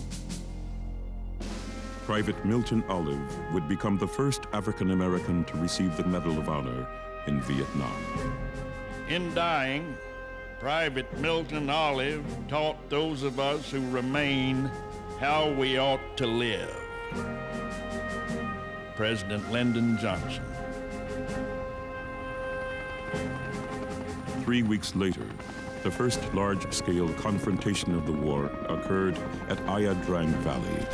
Private Milton Olive would become the first African American to receive the Medal of Honor in Vietnam. In dying, Private Milton Olive taught those of us who remain how we ought to live. President Lyndon Johnson. 3 weeks later, the first large-scale confrontation of the war occurred at Ia Drang Valley.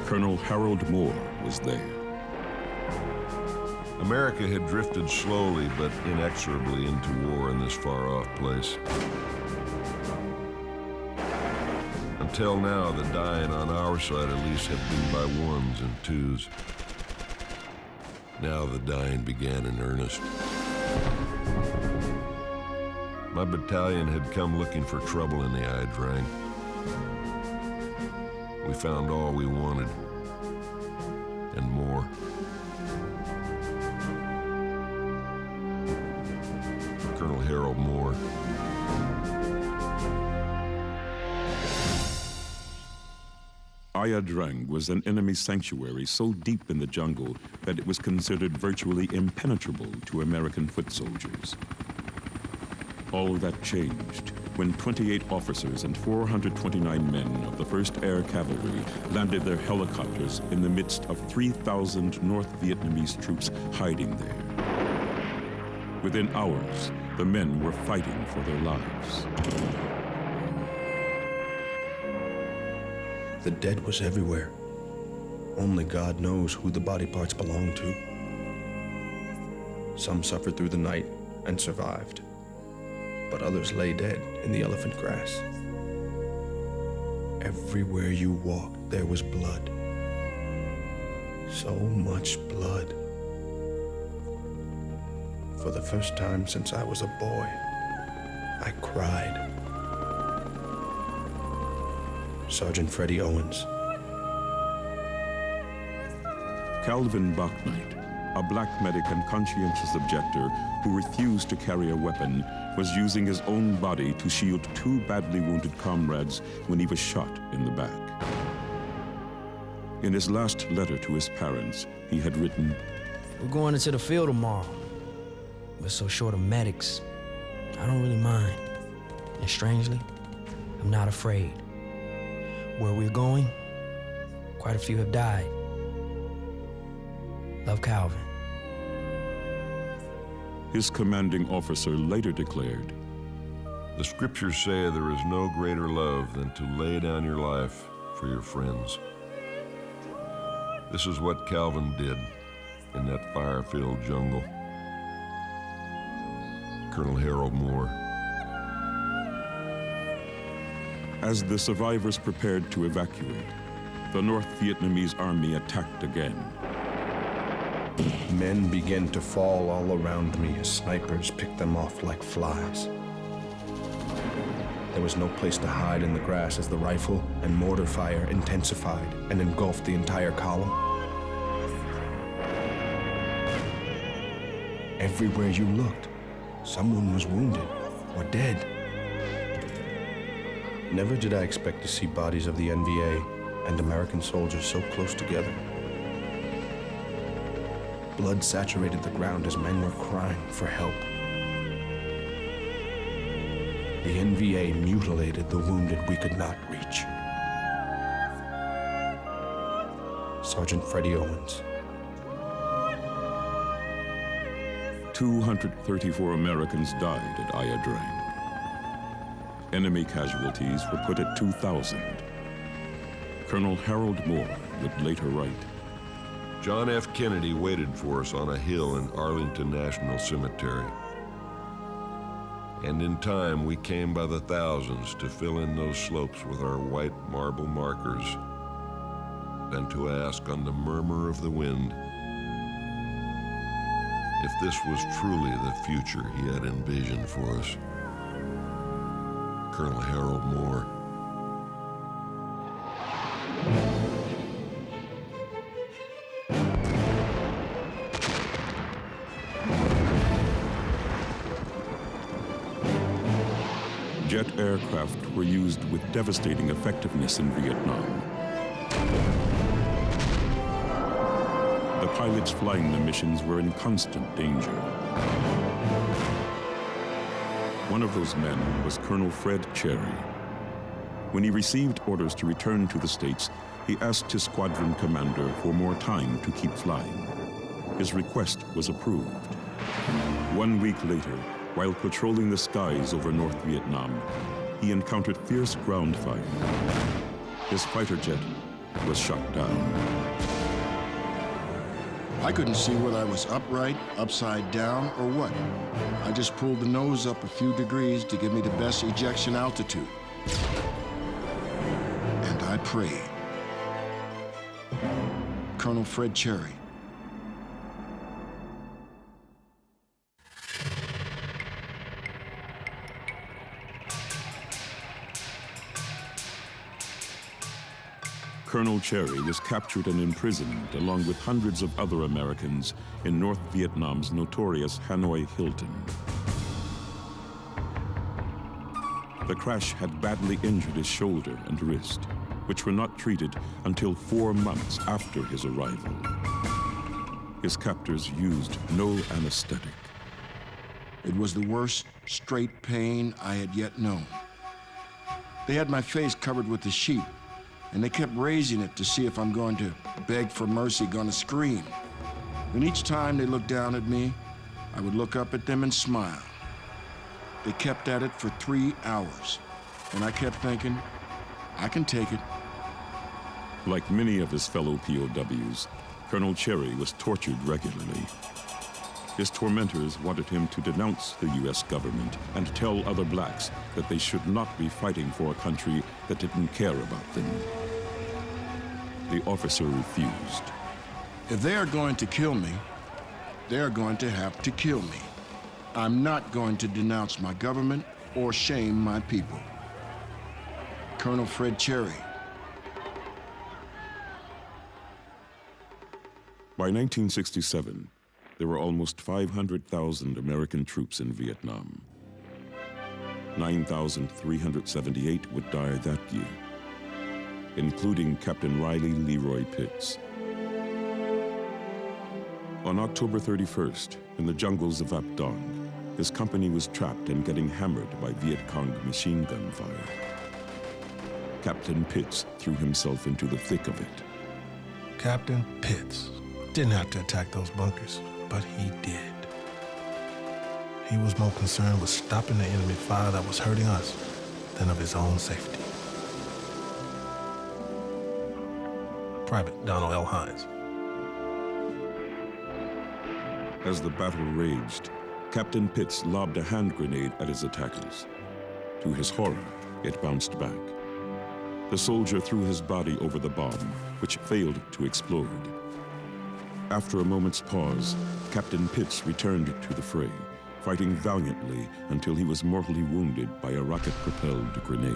Colonel Harold Moore was there. America had drifted slowly but inexorably into war in this far-off place. Until now, the dying on our side at least had been by ones and twos. Now the dying began in earnest. My battalion had come looking for trouble in the Ia Drang. We found all we wanted, and more. Colonel Harold Moore. Ia Drang was an enemy sanctuary so deep in the jungle that it was considered virtually impenetrable to American foot soldiers. All that changed when 28 officers and 429 men of the 1st Air Cavalry landed their helicopters in the midst of 3,000 North Vietnamese troops hiding there. Within hours, the men were fighting for their lives. The dead was everywhere. Only God knows who the body parts belonged to. Some suffered through the night and survived, but others lay dead in the elephant grass. Everywhere you walked, there was blood. So much blood. For the first time since I was a boy, I cried. Sergeant Freddie Owens, Calvin Bachknight, a black medic and conscientious objector who refused to carry a weapon, was using his own body to shield two badly wounded comrades when he was shot in the back. In his last letter to his parents, he had written, "We're going into the field tomorrow. We're so short of medics. I don't really mind. And strangely, I'm not afraid. Where we're going, quite a few have died. Love, Calvin." His commanding officer later declared, "The scriptures say there is no greater love than to lay down your life for your friends." This is what Calvin did in that fire-filled jungle. Colonel Harold Moore. As the survivors prepared to evacuate, the North Vietnamese army attacked again. Men began to fall all around me as snipers picked them off like flies. There was no place to hide in the grass as the rifle and mortar fire intensified and engulfed the entire column. Everywhere you looked, someone was wounded or dead. Never did I expect to see bodies of the NVA and American soldiers so close together. Blood saturated the ground as men were crying for help. The NVA mutilated the wounded we could not reach. Sergeant Freddie Owens. 234 Americans died at Ia Drang. Enemy casualties were put at 2,000. Colonel Harold Moore would later write, John F. Kennedy waited for us on a hill in Arlington National Cemetery. And in time, we came by the thousands to fill in those slopes with our white marble markers, and to ask on the murmur of the wind if this was truly the future he had envisioned for us. Colonel Harold Moore. Jet aircraft were used with devastating effectiveness in Vietnam. The pilots flying the missions were in constant danger. One of those men was Colonel Fred Cherry. When he received orders to return to the States, he asked his squadron commander for more time to keep flying. His request was approved. 1 week later, while patrolling the skies over North Vietnam, he encountered fierce ground fire. His fighter jet was shot down. I couldn't see whether I was upright, upside down, or what. I just pulled the nose up a few degrees to give me the best ejection altitude. And I prayed. Colonel Fred Cherry. Colonel Cherry was captured and imprisoned along with hundreds of other Americans in North Vietnam's notorious Hanoi Hilton. The crash had badly injured his shoulder and wrist, which were not treated until 4 months after his arrival. His captors used no anesthetic. It was the worst straight pain I had yet known. They had my face covered with the sheet, and they kept raising it to see if I'm going to beg for mercy, gonna scream. And each time they looked down at me, I would look up at them and smile. They kept at it for 3 hours, and I kept thinking, I can take it. Like many of his fellow POWs, Colonel Cherry was tortured regularly. His tormentors wanted him to denounce the U.S. government and tell other blacks that they should not be fighting for a country that didn't care about them. The officer refused. If they are going to kill me, they are going to have to kill me. I'm not going to denounce my government or shame my people. Colonel Fred Cherry. By 1967, there were almost 500,000 American troops in Vietnam. 9,378 would die that year, including Captain Riley Leroy Pitts. On October 31st, in the jungles of Ap Dong, his company was trapped and getting hammered by Viet Cong machine gun fire. Captain Pitts threw himself into the thick of it. Captain Pitts didn't have to attack those bunkers, but he did. He was more concerned with stopping the enemy fire that was hurting us than of his own safety. Private Donald L. Hines. As the battle raged, Captain Pitts lobbed a hand grenade at his attackers. To his horror, it bounced back. The soldier threw his body over the bomb, which failed to explode. After a moment's pause, Captain Pitts returned to the fray, fighting valiantly until he was mortally wounded by a rocket-propelled grenade.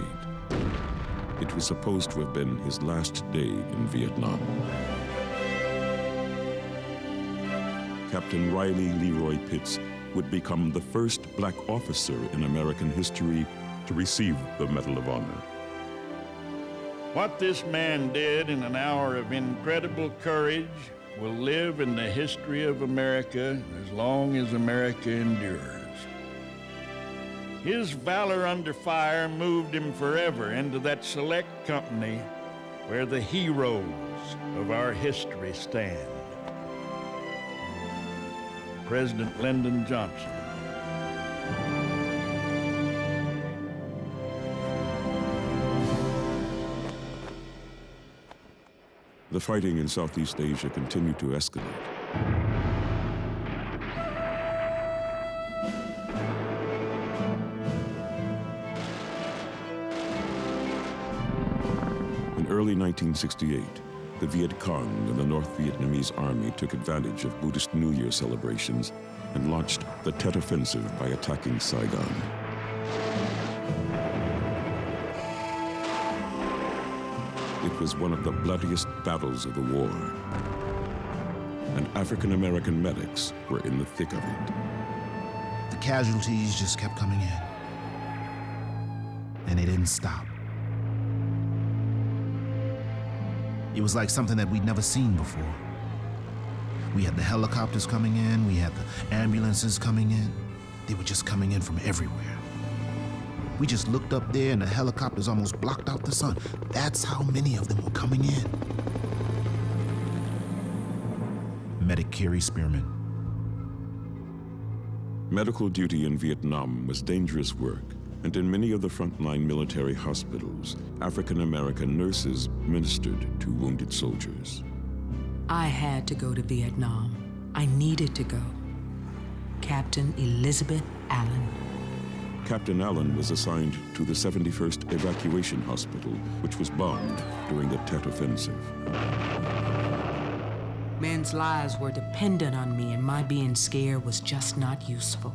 It was supposed to have been his last day in Vietnam. Captain Riley Leroy Pitts would become the first black officer in American history to receive the Medal of Honor. What this man did in an hour of incredible courage will live in the history of America as long as America endures. His valor under fire moved him forever into that select company where the heroes of our history stand. President Lyndon Johnson. The fighting in Southeast Asia continued to escalate. In early 1968, the Viet Cong and the North Vietnamese Army took advantage of Buddhist New Year celebrations and launched the Tet Offensive by attacking Saigon. It was one of the bloodiest battles of the war, and African-American medics were in the thick of it. The casualties just kept coming in, and they didn't stop. It was like something that we'd never seen before. We had the helicopters coming in, we had the ambulances coming in. They were just coming in from everywhere. We just looked up there and the helicopters almost blocked out the sun. That's how many of them were coming in. Medic Kerry Spearman. Medical duty in Vietnam was dangerous work, and in many of the frontline military hospitals, African-American nurses ministered to wounded soldiers. I had to go to Vietnam. I needed to go. Captain Elizabeth Allen. Captain Allen was assigned to the 71st Evacuation Hospital, which was bombed during the Tet Offensive. Men's lives were dependent on me, and my being scared was just not useful.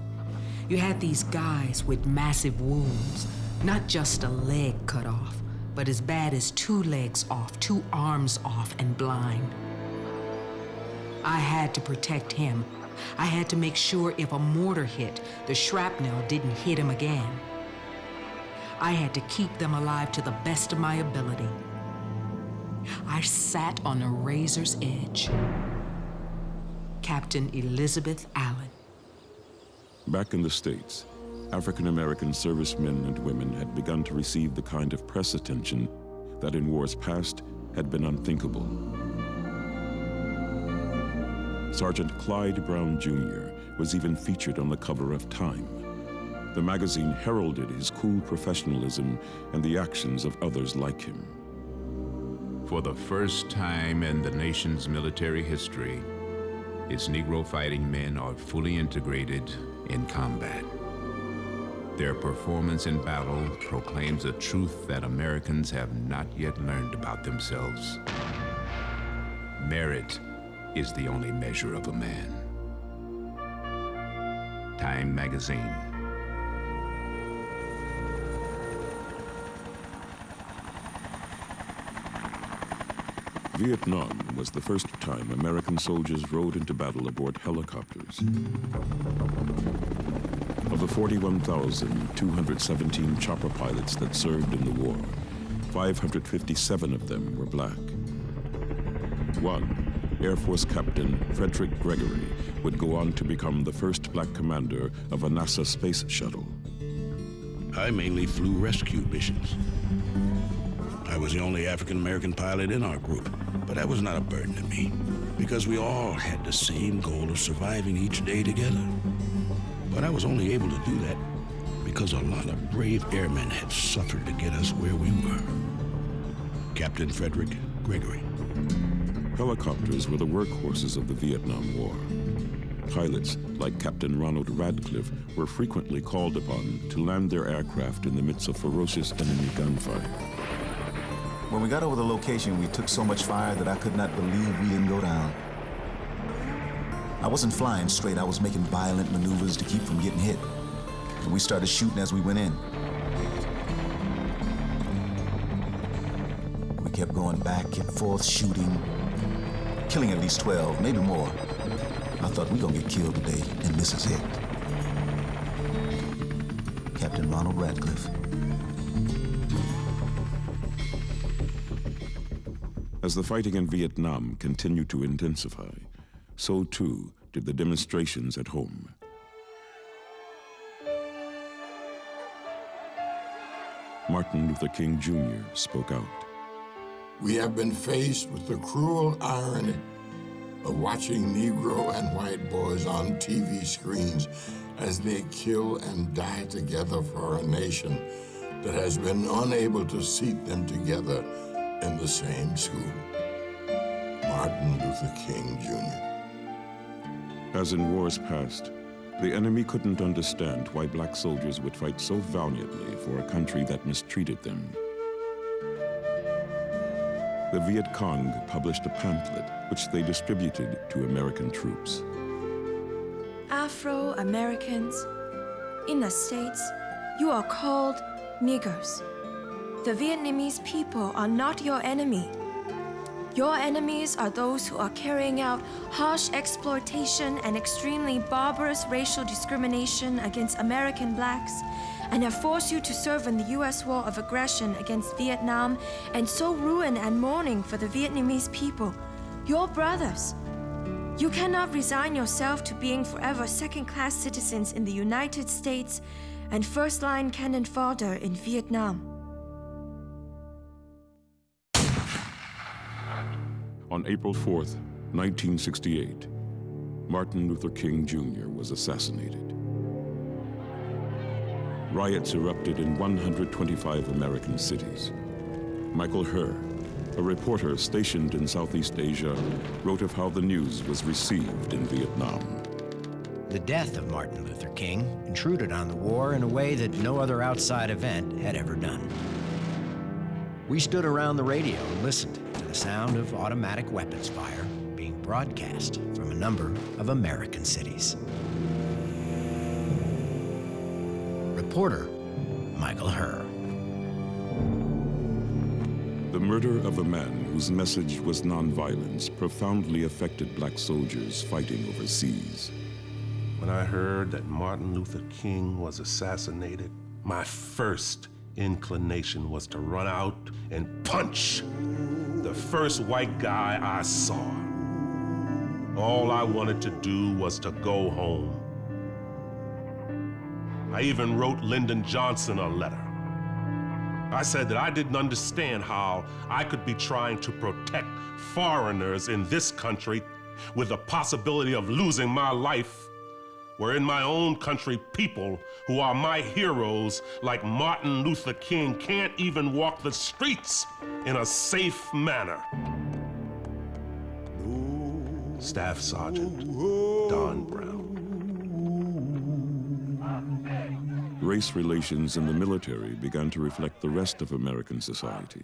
You had these guys with massive wounds, not just a leg cut off, but as bad as 2 legs off, 2 arms off, and blind. I had to protect him. I had to make sure if a mortar hit, the shrapnel didn't hit him again. I had to keep them alive to the best of my ability. I sat on a razor's edge. Captain Elizabeth Allen. Back in the States, African-American servicemen and women had begun to receive the kind of press attention that in wars past had been unthinkable. Sergeant Clyde Brown Jr. was even featured on the cover of Time. The magazine heralded his cool professionalism and the actions of others like him. For the first time in the nation's military history, its Negro fighting men are fully integrated in combat. Their performance in battle proclaims a truth that Americans have not yet learned about themselves. Merit is the only measure of a man. Time magazine. Vietnam was the first time American soldiers rode into battle aboard helicopters. Of the 41,217 chopper pilots that served in the war, 557 of them were black. One, Air Force Captain Frederick Gregory, would go on to become the first black commander of a NASA space shuttle. I mainly flew rescue missions. I was the only African-American pilot in our group, but that was not a burden to me, because we all had the same goal of surviving each day together. But I was only able to do that because a lot of brave airmen had suffered to get us where we were. Captain Frederick Gregory. Helicopters were the workhorses of the Vietnam War. Pilots, like Captain Ronald Radcliffe, were frequently called upon to land their aircraft in the midst of ferocious enemy gunfire. When we got over the location, we took so much fire that I could not believe we didn't go down. I wasn't flying straight, I was making violent maneuvers to keep from getting hit. And we started shooting as we went in. We kept going back and forth shooting, killing at least 12, maybe more. I thought we gonna get killed today, and this is it. Captain Ronald Radcliffe. As the fighting in Vietnam continued to intensify, so too did the demonstrations at home. Martin Luther King Jr. spoke out. We have been faced with the cruel irony of watching Negro and white boys on TV screens as they kill and die together for a nation that has been unable to seat them together in the same school. Martin Luther King Jr. As in wars past, the enemy couldn't understand why black soldiers would fight so valiantly for a country that mistreated them. The Viet Cong published a pamphlet which they distributed to American troops. Afro-Americans, in the States, you are called niggers. The Vietnamese people are not your enemy. Your enemies are those who are carrying out harsh exploitation and extremely barbarous racial discrimination against American blacks, and have forced you to serve in the U.S. war of aggression against Vietnam and sow ruin and mourning for the Vietnamese people, your brothers. You cannot resign yourself to being forever second-class citizens in the United States and first-line cannon fodder in Vietnam. On April 4th, 1968, Martin Luther King Jr. was assassinated. Riots erupted in 125 American cities. Michael Herr, a reporter stationed in Southeast Asia, wrote of how the news was received in Vietnam. The death of Martin Luther King intruded on the war in a way that no other outside event had ever done. We stood around the radio and listened to the sound of automatic weapons fire being broadcast from a number of American cities. Reporter Michael Herr. The murder of a man whose message was nonviolence profoundly affected black soldiers fighting overseas. When I heard that Martin Luther King was assassinated, my first inclination was to run out and punch the first white guy I saw. All I wanted to do was to go home. I even wrote Lyndon Johnson a letter. I said that I didn't understand how I could be trying to protect foreigners in this country with the possibility of losing my life, where in my own country, people who are my heroes, like Martin Luther King, can't even walk the streets in a safe manner. Staff Sergeant Don Brown. Race relations in the military began to reflect the rest of American society.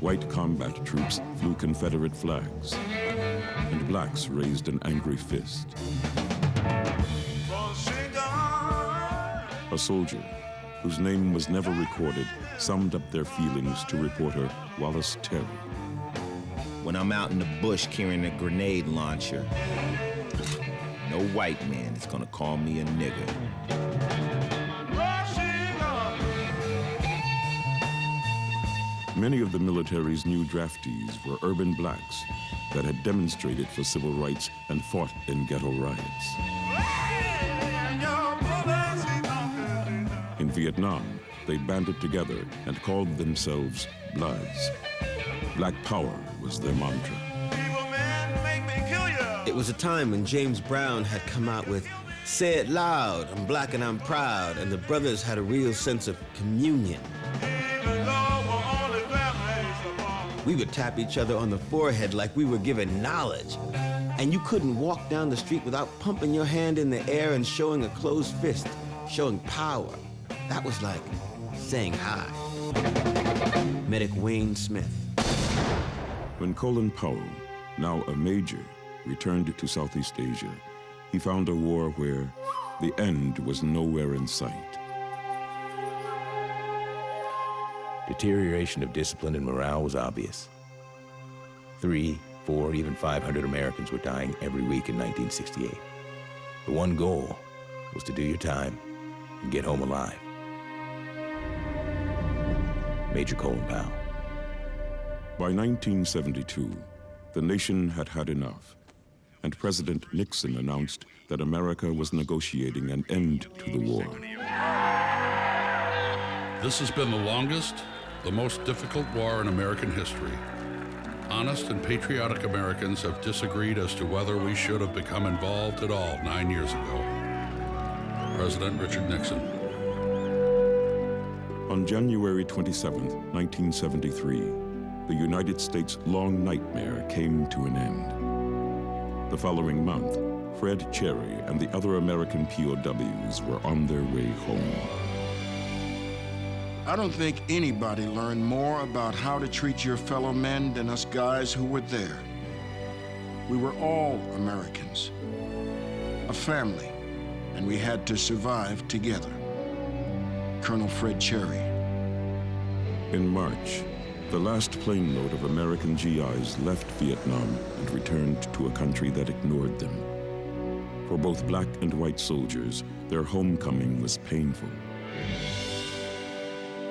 White combat troops flew Confederate flags, and blacks raised an angry fist. A soldier, whose name was never recorded, summed up their feelings to reporter Wallace Terry. When I'm out in the bush carrying a grenade launcher, no white man is gonna call me a nigger. Many of the military's new draftees were urban blacks that had demonstrated for civil rights and fought in ghetto riots. In Vietnam, they banded together and called themselves Bloods. Black power was their mantra. It was a time when James Brown had come out with "Say It Loud, I'm Black and I'm Proud," and the brothers had a real sense of communion. We would tap each other on the forehead like we were given knowledge. And you couldn't walk down the street without pumping your hand in the air and showing a closed fist, showing power. That was like saying hi. Medic Wayne Smith. When Colin Powell, now a major, returned to Southeast Asia, he found a war where the end was nowhere in sight. Deterioration of discipline and morale was obvious. 300, 400, even 500 Americans were dying every week in 1968. The one goal was to do your time and get home alive. Major Colin Powell. By 1972, the nation had had enough, and President Nixon announced that America was negotiating an end to the war. This has been the longest, the most difficult war in American history. Honest and patriotic Americans have disagreed as to whether we should have become involved at all 9 years ago. President Richard Nixon. On January 27, 1973, the United States' long nightmare came to an end. The following month, Fred Cherry and the other American POWs were on their way home. I don't think anybody learned more about how to treat your fellow men than us guys who were there. We were all Americans, a family, and we had to survive together. Colonel Fred Cherry. In March, the last plane load of American GIs left Vietnam and returned to a country that ignored them. For both black and white soldiers, their homecoming was painful.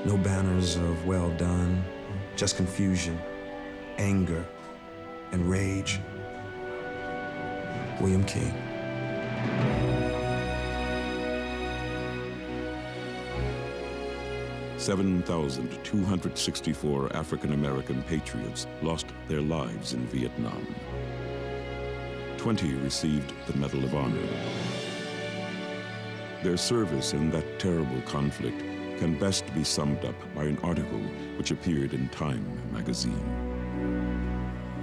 No banners of well done, just confusion, anger, and rage. William King. $7,264 African-American patriots lost their lives in Vietnam. 20 received the Medal of Honor. Their service in that terrible conflict can best be summed up by an article which appeared in Time magazine.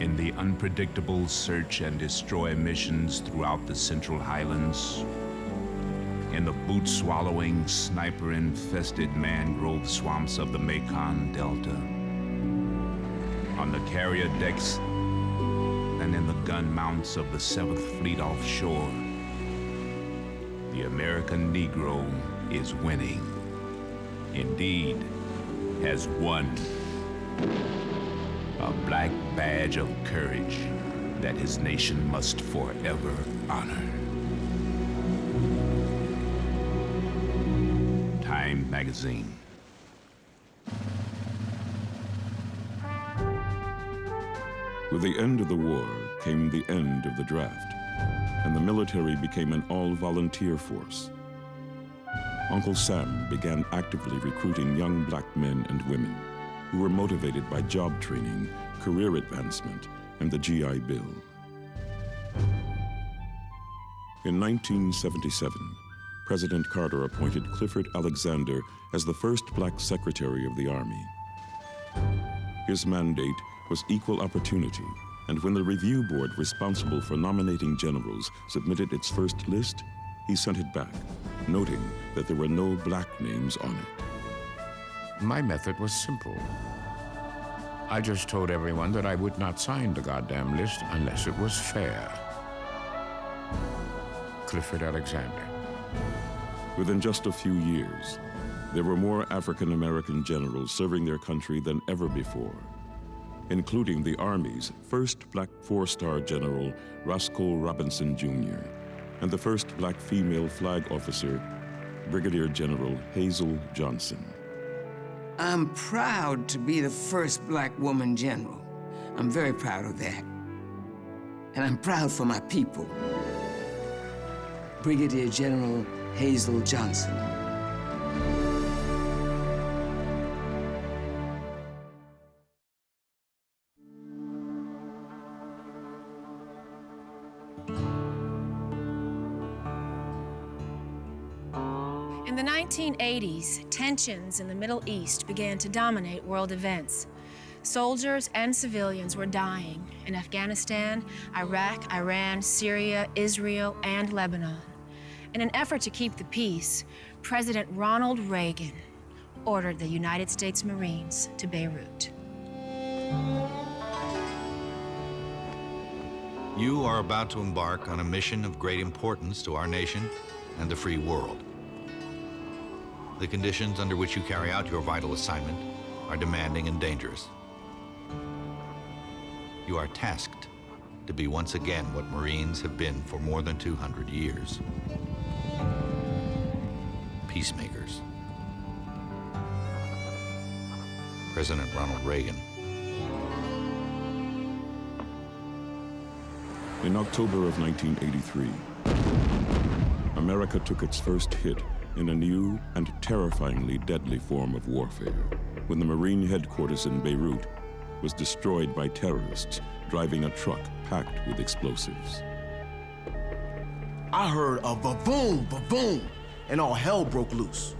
In the unpredictable search and destroy missions throughout the Central Highlands, in the boot-swallowing, sniper-infested mangrove swamps of the Mekong Delta, on the carrier decks, and in the gun mounts of the 7th Fleet offshore, the American Negro is winning. Indeed, has won. A black badge of courage that his nation must forever honor. Time magazine. With the end of the war came the end of the draft, and the military became an all-volunteer force. Uncle Sam began actively recruiting young black men and women who were motivated by job training, career advancement, and the GI Bill. In 1977, President Carter appointed Clifford Alexander as the first black Secretary of the Army. His mandate was equal opportunity, and when the review board responsible for nominating generals submitted its first list, he sent it back, noting that there were no black names on it. My method was simple. I just told everyone that I would not sign the goddamn list unless it was fair. Clifford Alexander. Within just a few years, There were more African American generals serving their country than ever before, including the Army's first black four-star general, Roscoe Robinson Jr., and the first black female flag officer, Brigadier General Hazel Johnson. I'm proud to be the first black woman general. I'm very proud of that. And I'm proud for my people. Brigadier General Hazel Johnson. In the 1980s, tensions in the Middle East began to dominate world events. Soldiers and civilians were dying in Afghanistan, Iraq, Iran, Syria, Israel, and Lebanon. In an effort to keep the peace, President Ronald Reagan ordered the United States Marines to Beirut. You are about to embark on a mission of great importance to our nation and the free world. The conditions under which you carry out your vital assignment are demanding and dangerous. You are tasked to be once again what Marines have been for more than 200 years. Peacemakers. President Ronald Reagan. In October of 1983, America took its first hit in a new and terrifyingly deadly form of warfare when the Marine headquarters in Beirut was destroyed by terrorists driving a truck packed with explosives. I heard a ba-boom, ba-boom, and all hell broke loose.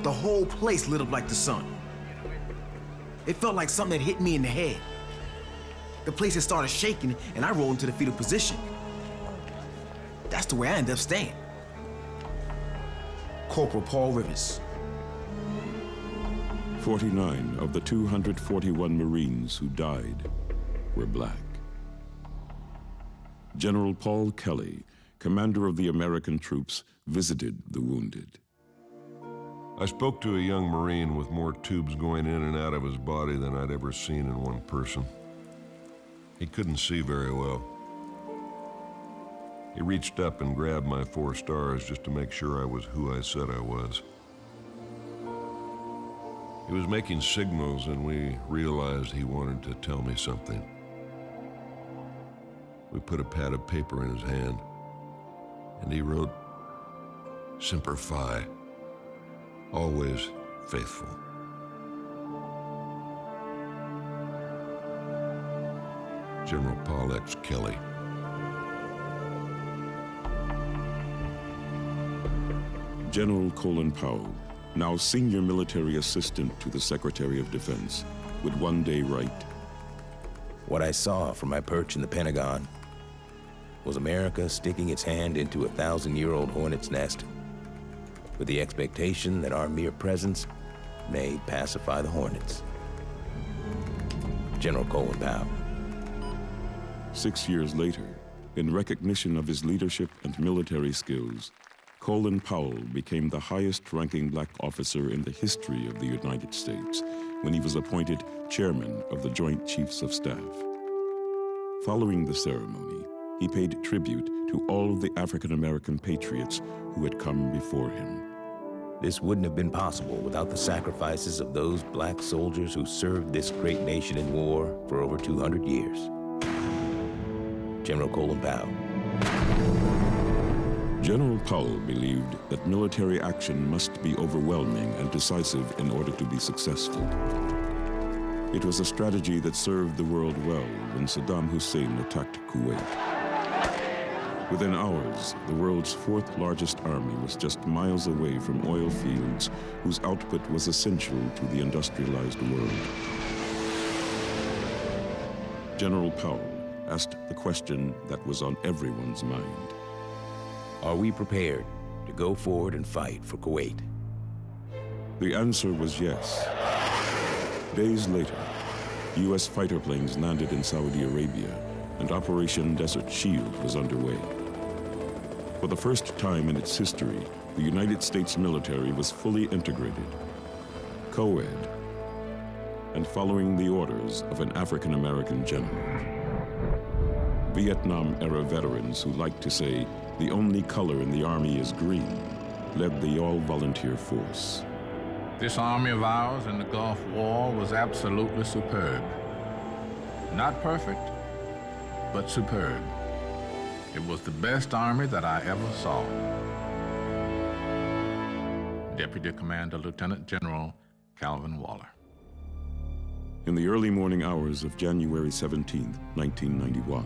The whole place lit up like the sun. It felt like something had hit me in the head. The place had started shaking, and I rolled into the fetal position. That's the way I ended up staying. Corporal Paul Rivers. 49 of the 241 Marines who died were black. General Paul Kelly, commander of the American troops, visited the wounded. I spoke to a young Marine with more tubes going in and out of his body than I'd ever seen in one person. He couldn't see very well. He reached up and grabbed my 4 stars just to make sure I was who I said I was. He was making signals, and we realized he wanted to tell me something. We put a pad of paper in his hand, and he wrote, "Semper Fi, always faithful." General Paul X. Kelly. General Colin Powell, now senior military assistant to the Secretary of Defense, would one day write, "What I saw from my perch in the Pentagon was America sticking its hand into a 1,000-year-old hornet's nest with the expectation that our mere presence may pacify the hornets." General Colin Powell. 6 years later, in recognition of his leadership and military skills, Colin Powell became the highest-ranking black officer in the history of the United States when he was appointed chairman of the Joint Chiefs of Staff. Following the ceremony, he paid tribute to all of the African-American patriots who had come before him. This wouldn't have been possible without the sacrifices of those black soldiers who served this great nation in war for over 200 years. General Colin Powell. General Powell believed that military action must be overwhelming and decisive in order to be successful. It was a strategy that served the world well when Saddam Hussein attacked Kuwait. Within hours, the world's 4th largest army was just miles away from oil fields whose output was essential to the industrialized world. General Powell asked the question that was on everyone's mind. Are we prepared to go forward and fight for Kuwait? The answer was yes. Days later, U.S. fighter planes landed in Saudi Arabia, and Operation Desert Shield was underway. For the first time in its history, the United States military was fully integrated, co-ed, and following the orders of an African-American general. Vietnam-era veterans who like to say the only color in the Army is green led the all-volunteer force. This Army of ours in the Gulf War was absolutely superb. Not perfect, but superb. It was the best Army that I ever saw. Deputy Commander Lieutenant General Calvin Waller. In the early morning hours of January 17, 1991,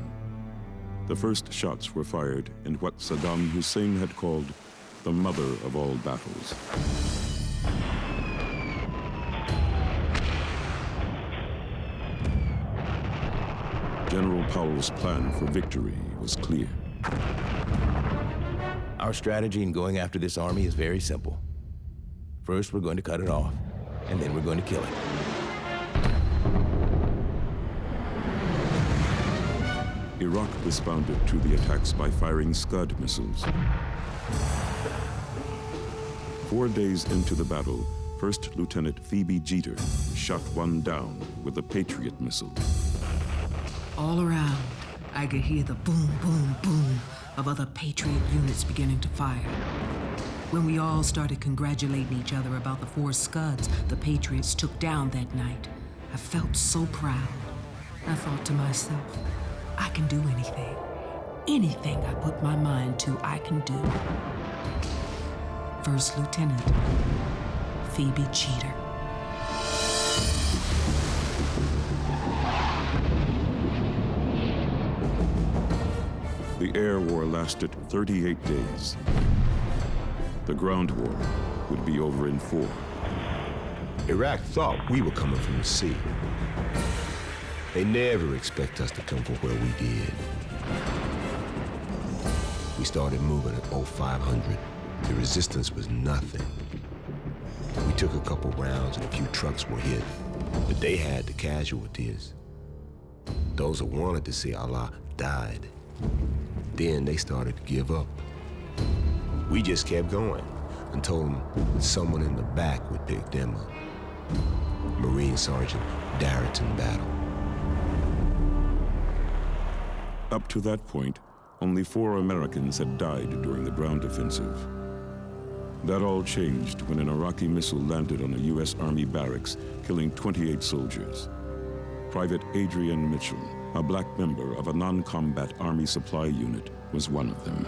the first shots were fired in what Saddam Hussein had called the mother of all battles. General Powell's plan for victory was clear. Our strategy in going after this army is very simple. First, we're going to cut it off, and then we're going to kill it. Iraq responded to the attacks by firing Scud missiles. 4 days into the battle, First Lieutenant Phoebe Jeter shot one down with a Patriot missile. All around, I could hear the boom, boom, boom of other Patriot units beginning to fire. When we all started congratulating each other about the 4 Scuds the Patriots took down that night, I felt so proud. I thought to myself, I can do anything. Anything I put my mind to, I can do. First Lieutenant Phoebe Jeter. The air war lasted 38 days. The ground war would be over in 4. Iraq thought we were coming from the sea. They never expect us to come from where we did. We started moving at 0500. The resistance was nothing. We took a couple rounds and a few trucks were hit, but they had the casualties. Those who wanted to see Allah died. Then they started to give up. We just kept going and told them that someone in the back would pick them up. Marine Sergeant Darrington Battle. Up to that point, only 4 Americans had died during the ground offensive. That all changed when an Iraqi missile landed on a U.S. Army barracks, killing 28 soldiers. Private Adrienne Mitchell, a black member of a non-combat Army supply unit, was one of them.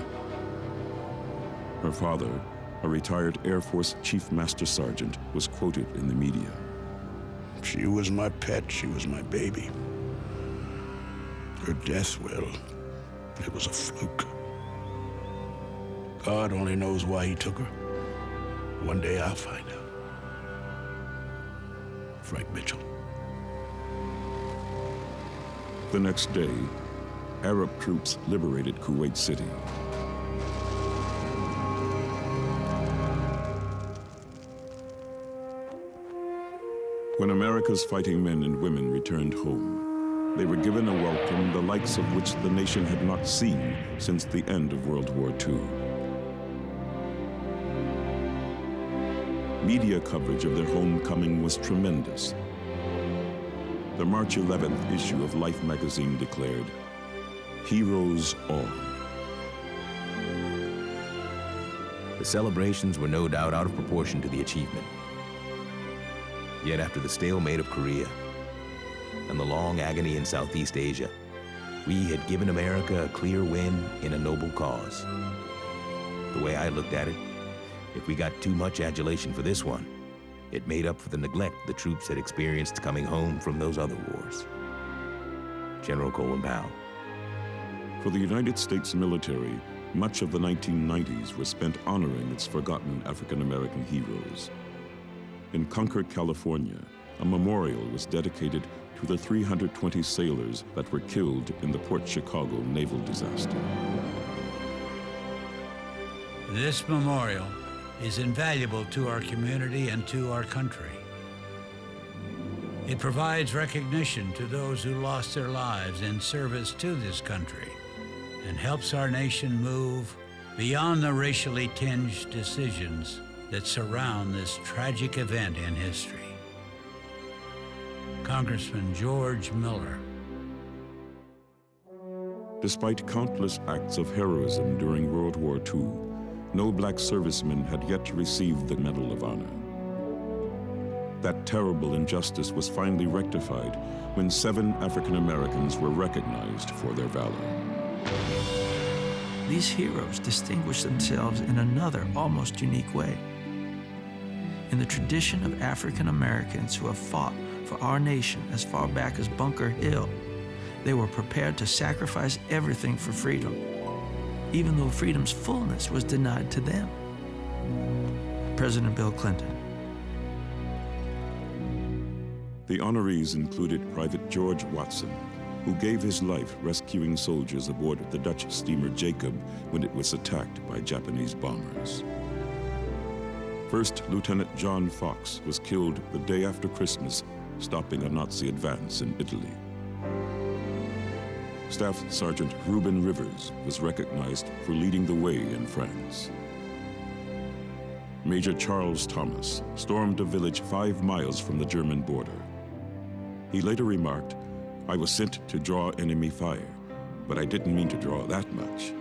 Her father, a retired Air Force Chief Master Sergeant, was quoted in the media. She was my pet, she was my baby. Her death, well, it was a fluke. God only knows why he took her. One day I'll find out. Frank Mitchell. The next day, Arab troops liberated Kuwait City. When America's fighting men and women returned home, they were given a welcome the likes of which the nation had not seen since the end of World War II. Media coverage of their homecoming was tremendous. The March 11th issue of Life magazine declared, "Heroes all." The celebrations were no doubt out of proportion to the achievement. Yet after the stalemate of Korea and the long agony in Southeast Asia, we had given America a clear win in a noble cause. The way I looked at it, if we got too much adulation for this one, it made up for the neglect the troops had experienced coming home from those other wars. General Colin Powell. For the United States military, much of the 1990s was spent honoring its forgotten African-American heroes. In Concord, California, a memorial was dedicated to the 320 sailors that were killed in the Port Chicago naval disaster. This memorial is invaluable to our community and to our country. It provides recognition to those who lost their lives in service to this country and helps our nation move Beyond the racially tinged decisions that surround this tragic event in history. Congressman George Miller. Despite countless acts of heroism during World War II, no black servicemen had yet received the Medal of Honor. That terrible injustice was finally rectified when 7 African Americans were recognized for their valor. These heroes distinguished themselves in another, almost unique way. In the tradition of African Americans who have fought for our nation as far back as Bunker Hill, they were prepared to sacrifice everything for freedom, even though freedom's fullness was denied to them. President Bill Clinton. The honorees included Private George Watson, who gave his life rescuing soldiers aboard the Dutch steamer Jacob when it was attacked by Japanese bombers. First Lieutenant John Fox was killed the day after Christmas, stopping a Nazi advance in Italy. Staff Sergeant Reuben Rivers was recognized for leading the way in France. Major Charles Thomas stormed a village 5 miles from the German border. He later remarked, "I was sent to draw enemy fire, but I didn't mean to draw that much."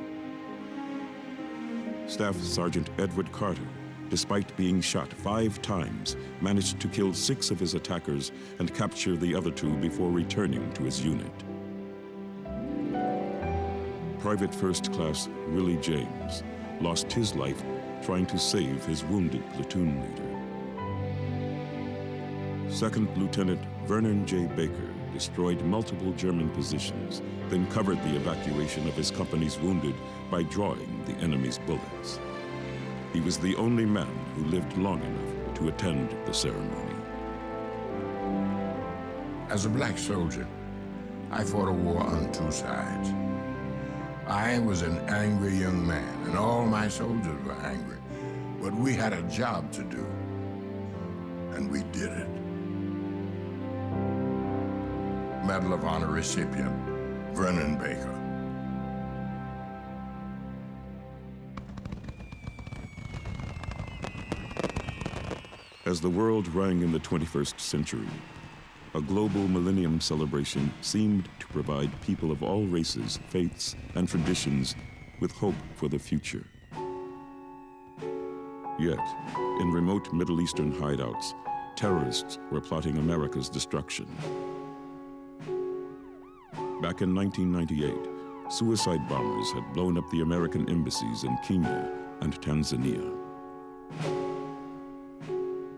Staff Sergeant Edward Carter, despite being shot 5 times, managed to kill 6 of his attackers and capture the other 2 before returning to his unit. Private First Class Willie James lost his life trying to save his wounded platoon leader. Second Lieutenant Vernon J. Baker destroyed multiple German positions, then covered the evacuation of his company's wounded by drawing the enemy's bullets. He was the only man who lived long enough to attend the ceremony. As a black soldier, I fought a war on 2 sides. I was an angry young man, and all my soldiers were angry. But we had a job to do, and we did it. Medal of Honor recipient, Vernon Baker. As the world rang in the 21st century, a global millennium celebration seemed to provide people of all races, faiths, and traditions with hope for the future. Yet, in remote Middle Eastern hideouts, terrorists were plotting America's destruction. Back in 1998, suicide bombers had blown up the American embassies in Kenya and Tanzania.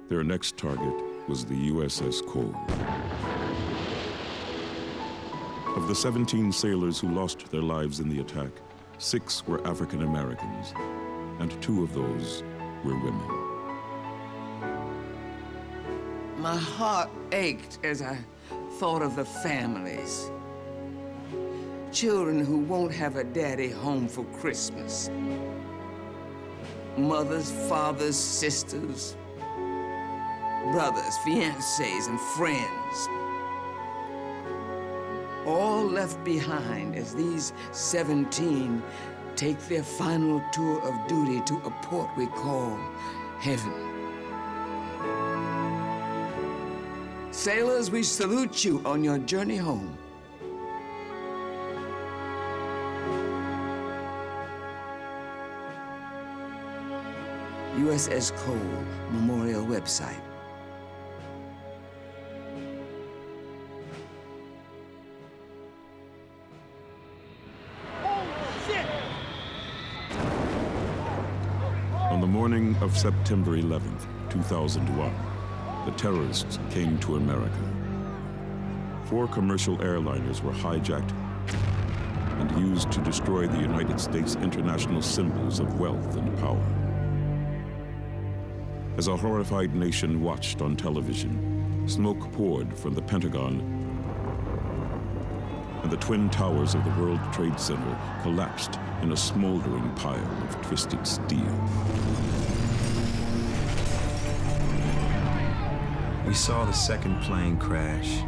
Their next target was the USS Cole. Of the 17 sailors who lost their lives in the attack, 6 were African Americans, and 2 of those were women. My heart ached as I thought of the families. Children who won't have a daddy home for Christmas. Mothers, fathers, sisters, brothers, fiancés, and friends. All left behind as these 17 take their final tour of duty to a port we call heaven. Sailors, we salute you on your journey home. USS Cole Memorial website. On the morning of September 11th, 2001, the terrorists came to America. 4 commercial airliners were hijacked and used to destroy the United States' international symbols of wealth and power. As a horrified nation watched on television, smoke poured from the Pentagon, and the twin towers of the World Trade Center collapsed in a smoldering pile of twisted steel. We saw the second plane crash,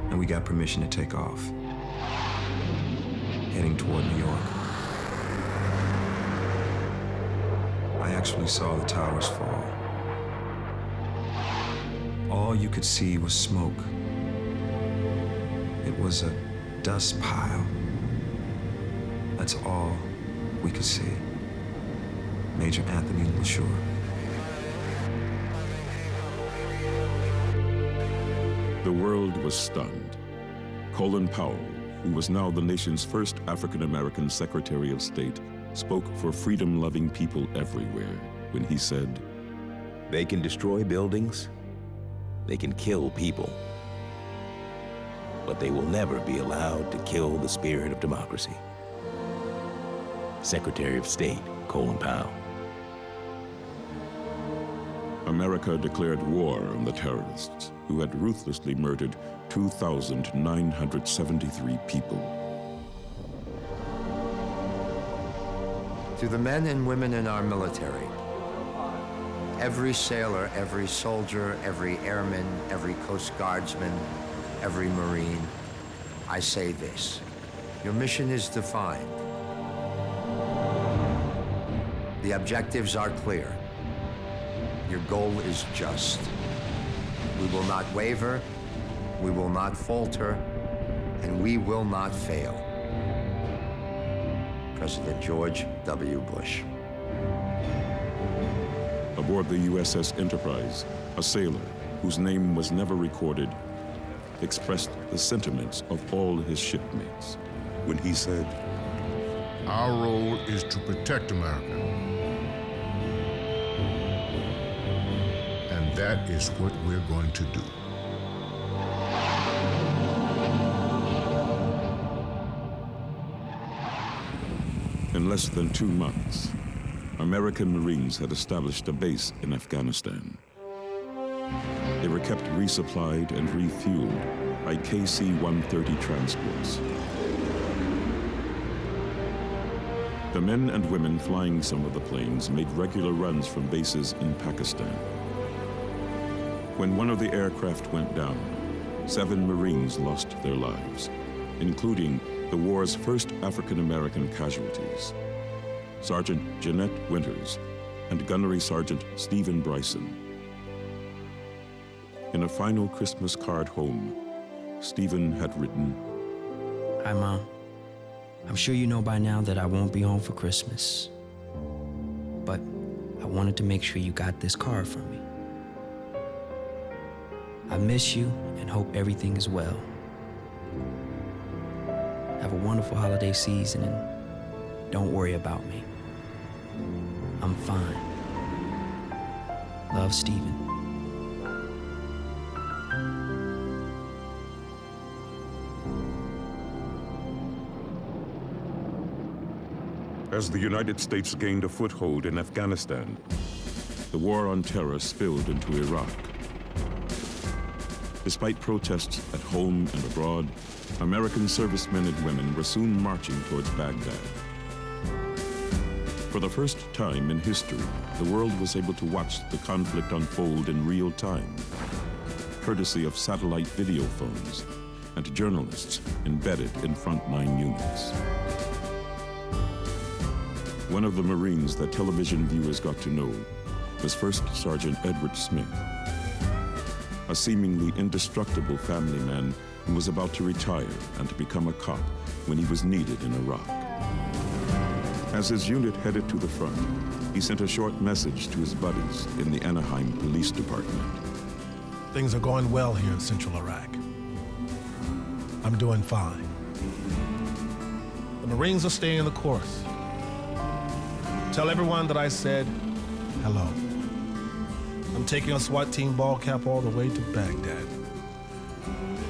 and we got permission to take off, heading toward New York. actually saw the towers fall. All you could see was smoke. It was a dust pile. That's all we could see. Major Anthony LaSure. The world was stunned. Colin Powell, who was now the nation's first African-American Secretary of State, spoke for freedom-loving people everywhere when he said, "They can destroy buildings, they can kill people, but they will never be allowed to kill the spirit of democracy." Secretary of State Colin Powell. America declared war on the terrorists who had ruthlessly murdered 2,973 people. To the men and women in our military, every sailor, every soldier, every airman, every Coast Guardsman, every Marine, I say this: your mission is defined. The objectives are clear. Your goal is just. We will not waver, we will not falter, and we will not fail. President George W. Bush. Aboard the USS Enterprise, a sailor, whose name was never recorded, expressed the sentiments of all his shipmates when he said, "Our role is to protect America. And that is what we're going to do." In less than 2 months, American Marines had established a base in Afghanistan. They were kept resupplied and refueled by KC-130 transports. The men and women flying some of the planes made regular runs from bases in Pakistan. When one of the aircraft went down, 7 Marines lost their lives, including the war's first African-American casualties, Sergeant Jeanette Winters and Gunnery Sergeant Stephen Bryson. In a final Christmas card home, Stephen had written, Hi, Mom. I'm sure you know by now that I won't be home for Christmas. But I wanted to make sure you got this card from me. I miss you and hope everything is well. Have a wonderful holiday season and don't worry about me. I'm fine. Love, Stephen. As the United States gained a foothold in Afghanistan, the war on terror spilled into Iraq. Despite protests at home and abroad, American servicemen and women were soon marching towards Baghdad. For the first time in history, the world was able to watch the conflict unfold in real time, courtesy of satellite video phones and journalists embedded in frontline units. One of the Marines that television viewers got to know was First Sergeant Edward Smith, a seemingly indestructible family man who was about to retire and to become a cop when he was needed in Iraq. As his unit headed to the front, he sent a short message to his buddies in the Anaheim Police Department. Things are going well here in Central Iraq. I'm doing fine. The Marines are staying the course. Tell everyone that I said hello. I'm taking a SWAT team ball cap all the way to Baghdad.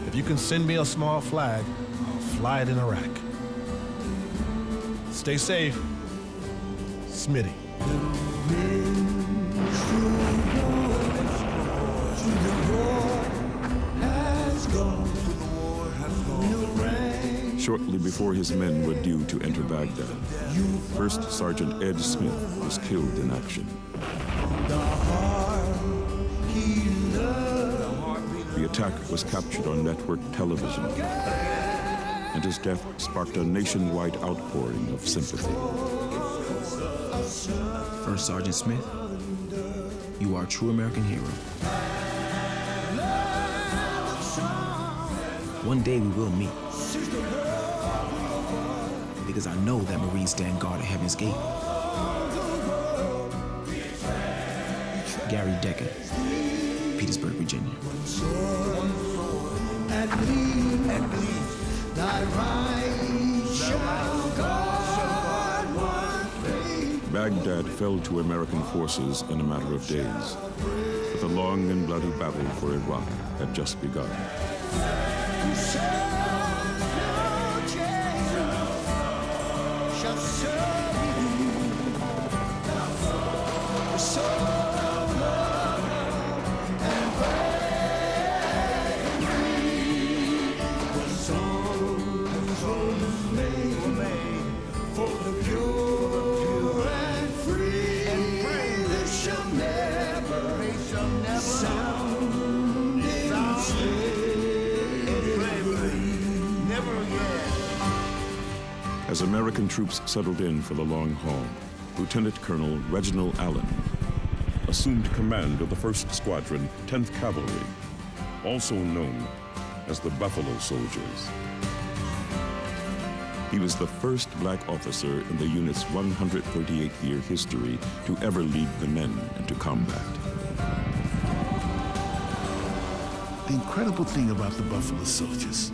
If you can send me a small flag, I'll fly it in Iraq. Stay safe. Smitty. Shortly before his men were due to enter Baghdad, First Sergeant Ed Smith was killed in action. The attack was captured on network television, and his death sparked a nationwide outpouring of sympathy. First Sergeant Smith, you are a true American hero. One day we will meet, because I know that Marines stand guard at Heaven's Gate. Gary Decker, Petersburg, Virginia. Baghdad fell to American forces in a matter of days, but the long and bloody battle for Iraq had just begun. As American troops settled in for the long haul, Lieutenant Colonel Reginald Allen assumed command of the 1st Squadron, 10th Cavalry, also known as the Buffalo Soldiers. He was the first black officer in the unit's 138-year history to ever lead the men into combat. The incredible thing about the Buffalo Soldiers,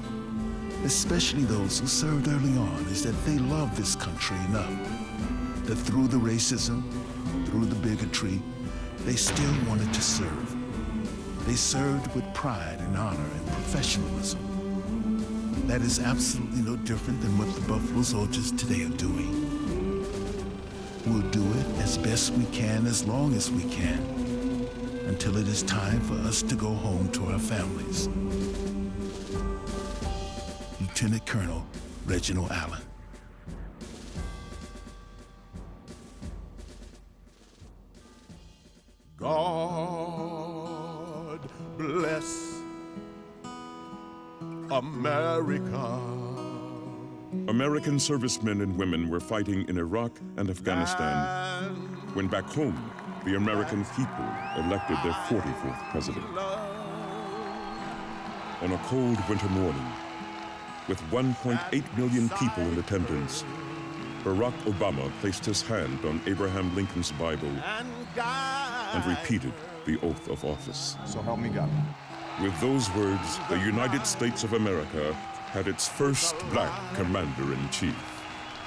especially those who served early on, is that they love this country enough that through the racism, through the bigotry, they still wanted to serve. They served with pride and honor and professionalism. That is absolutely no different than what the Buffalo Soldiers today are doing. We'll do it as best we can, as long as we can, until it is time for us to go home to our families. Lieutenant Colonel Reginald Allen. God bless America. American servicemen and women were fighting in Iraq and Afghanistan when back home, the American people elected their 44th president. On a cold winter morning, with 1.8 million people in attendance, Barack Obama placed his hand on Abraham Lincoln's Bible and repeated the oath of office. So help me God. With those words, the United States of America had its first black commander-in-chief.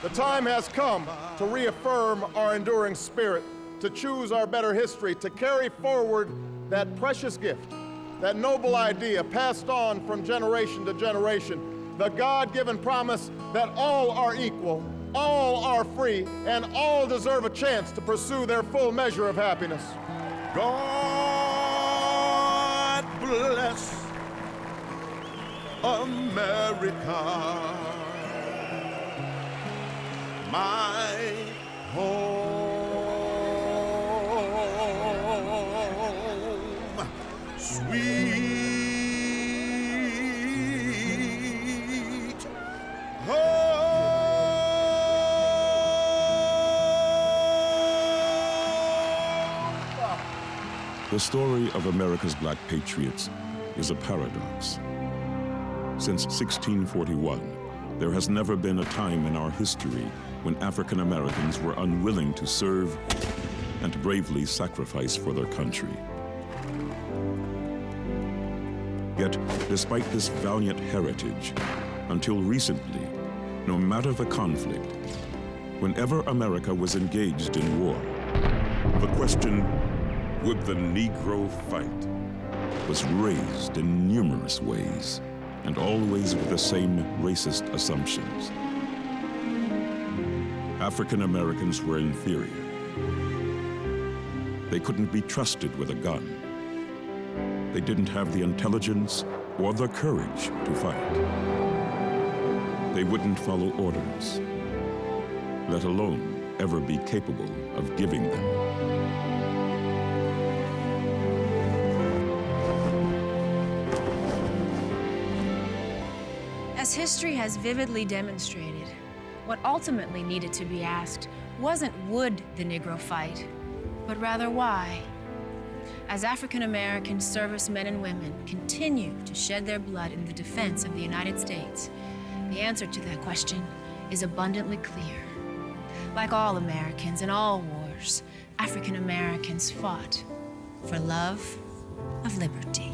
The time has come to reaffirm our enduring spirit, to choose our better history, to carry forward that precious gift, that noble idea passed on from generation to generation, the God-given promise that all are equal, all are free, and all deserve a chance to pursue their full measure of happiness. God bless America, my home, sweet home. The story of America's black patriots is a paradox. Since 1641, there has never been a time in our history when African Americans were unwilling to serve and bravely sacrifice for their country. Yet, despite this valiant heritage, until recently, no matter the conflict, whenever America was engaged in war, the question, would the Negro fight, was raised in numerous ways, and always with the same racist assumptions. African Americans were inferior. They couldn't be trusted with a gun. They didn't have the intelligence or the courage to fight. They wouldn't follow orders, let alone ever be capable of giving them. As history has vividly demonstrated, what ultimately needed to be asked wasn't would the Negro fight, but rather why. As African American servicemen and women continue to shed their blood in the defense of the United States, the answer to that question is abundantly clear. Like all Americans in all wars, African Americans fought for love of liberty.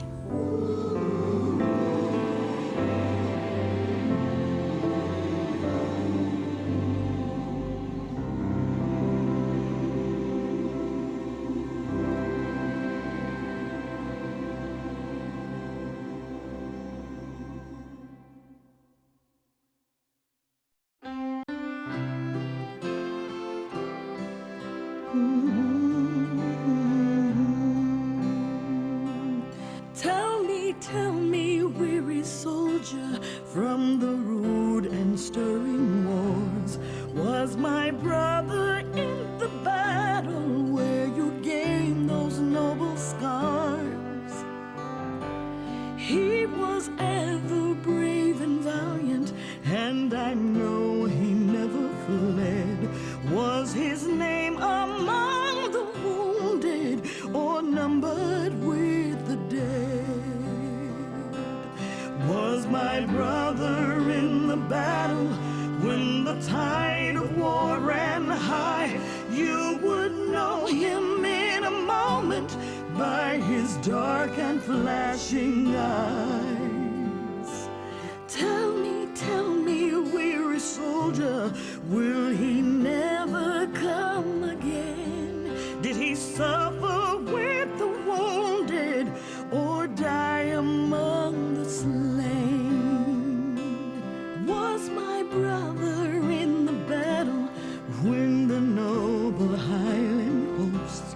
Tell me, weary soldier, from the rude and stirring wars, was my brother in the battle where you gained those noble scars? He was ever brave and valiant, and I know he never fled. Was his name among the wounded or numbered with the dead? Was my brother in the battle when the tide of war ran high? You would know him in a moment by his dark and flashing eyes. Tell me, weary soldier, will he never come again? Did he suffer with the wounded or die among the slain? Was my brother in the battle when the noble Highland hosts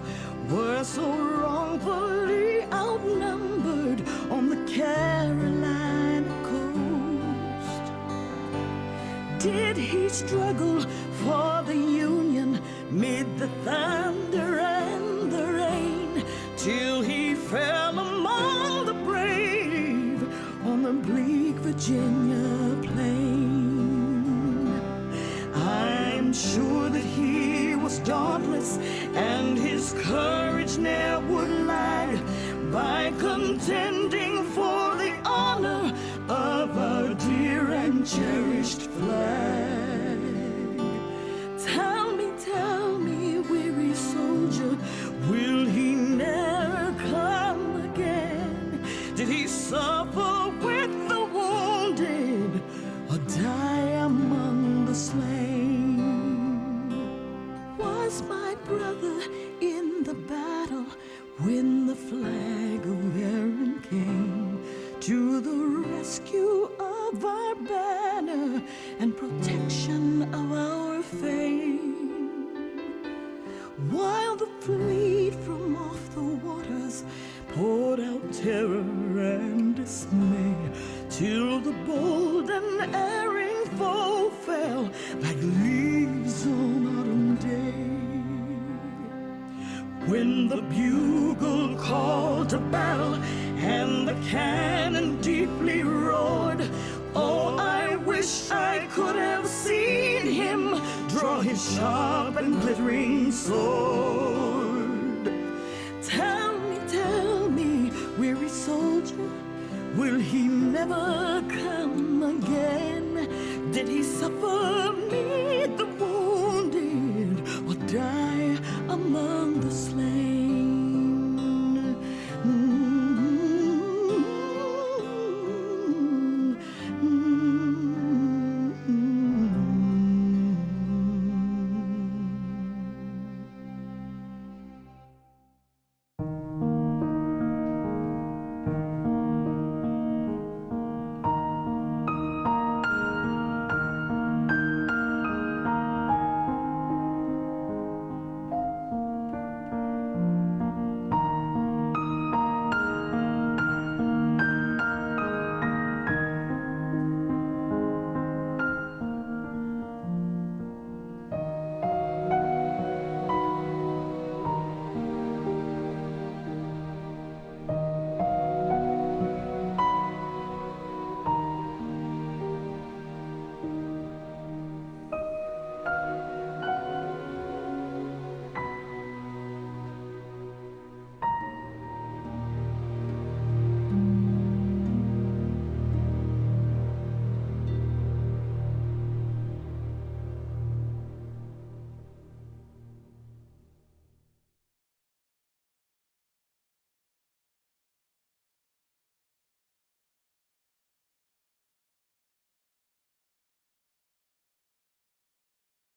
were so wrongfully outnumbered on the Carolina coast? Did he struggle for the Union mid the thunder and the rain till he fell among the brave on the bleak Virginia plain? I'm sure that he was dauntless and his courage ne'er would lag by contending for the honor of our dear and cherished flag. Tell me, weary soldier, will he never come again? Did he suffer with the wounded or die among the slain? Was my brother in the battle when the flag of Erin came to the rescue of our banner and protection of our fame? While the fleet from off the waters poured out terror and dismay, till the bold and erring foe fell like leaves on autumn day. When the bugle called to battle and the cannon deeply roared, oh, I wish I could have seen him draw his sharp and glittering sword. Tell me, weary soldier, will he never come again? Did he suffer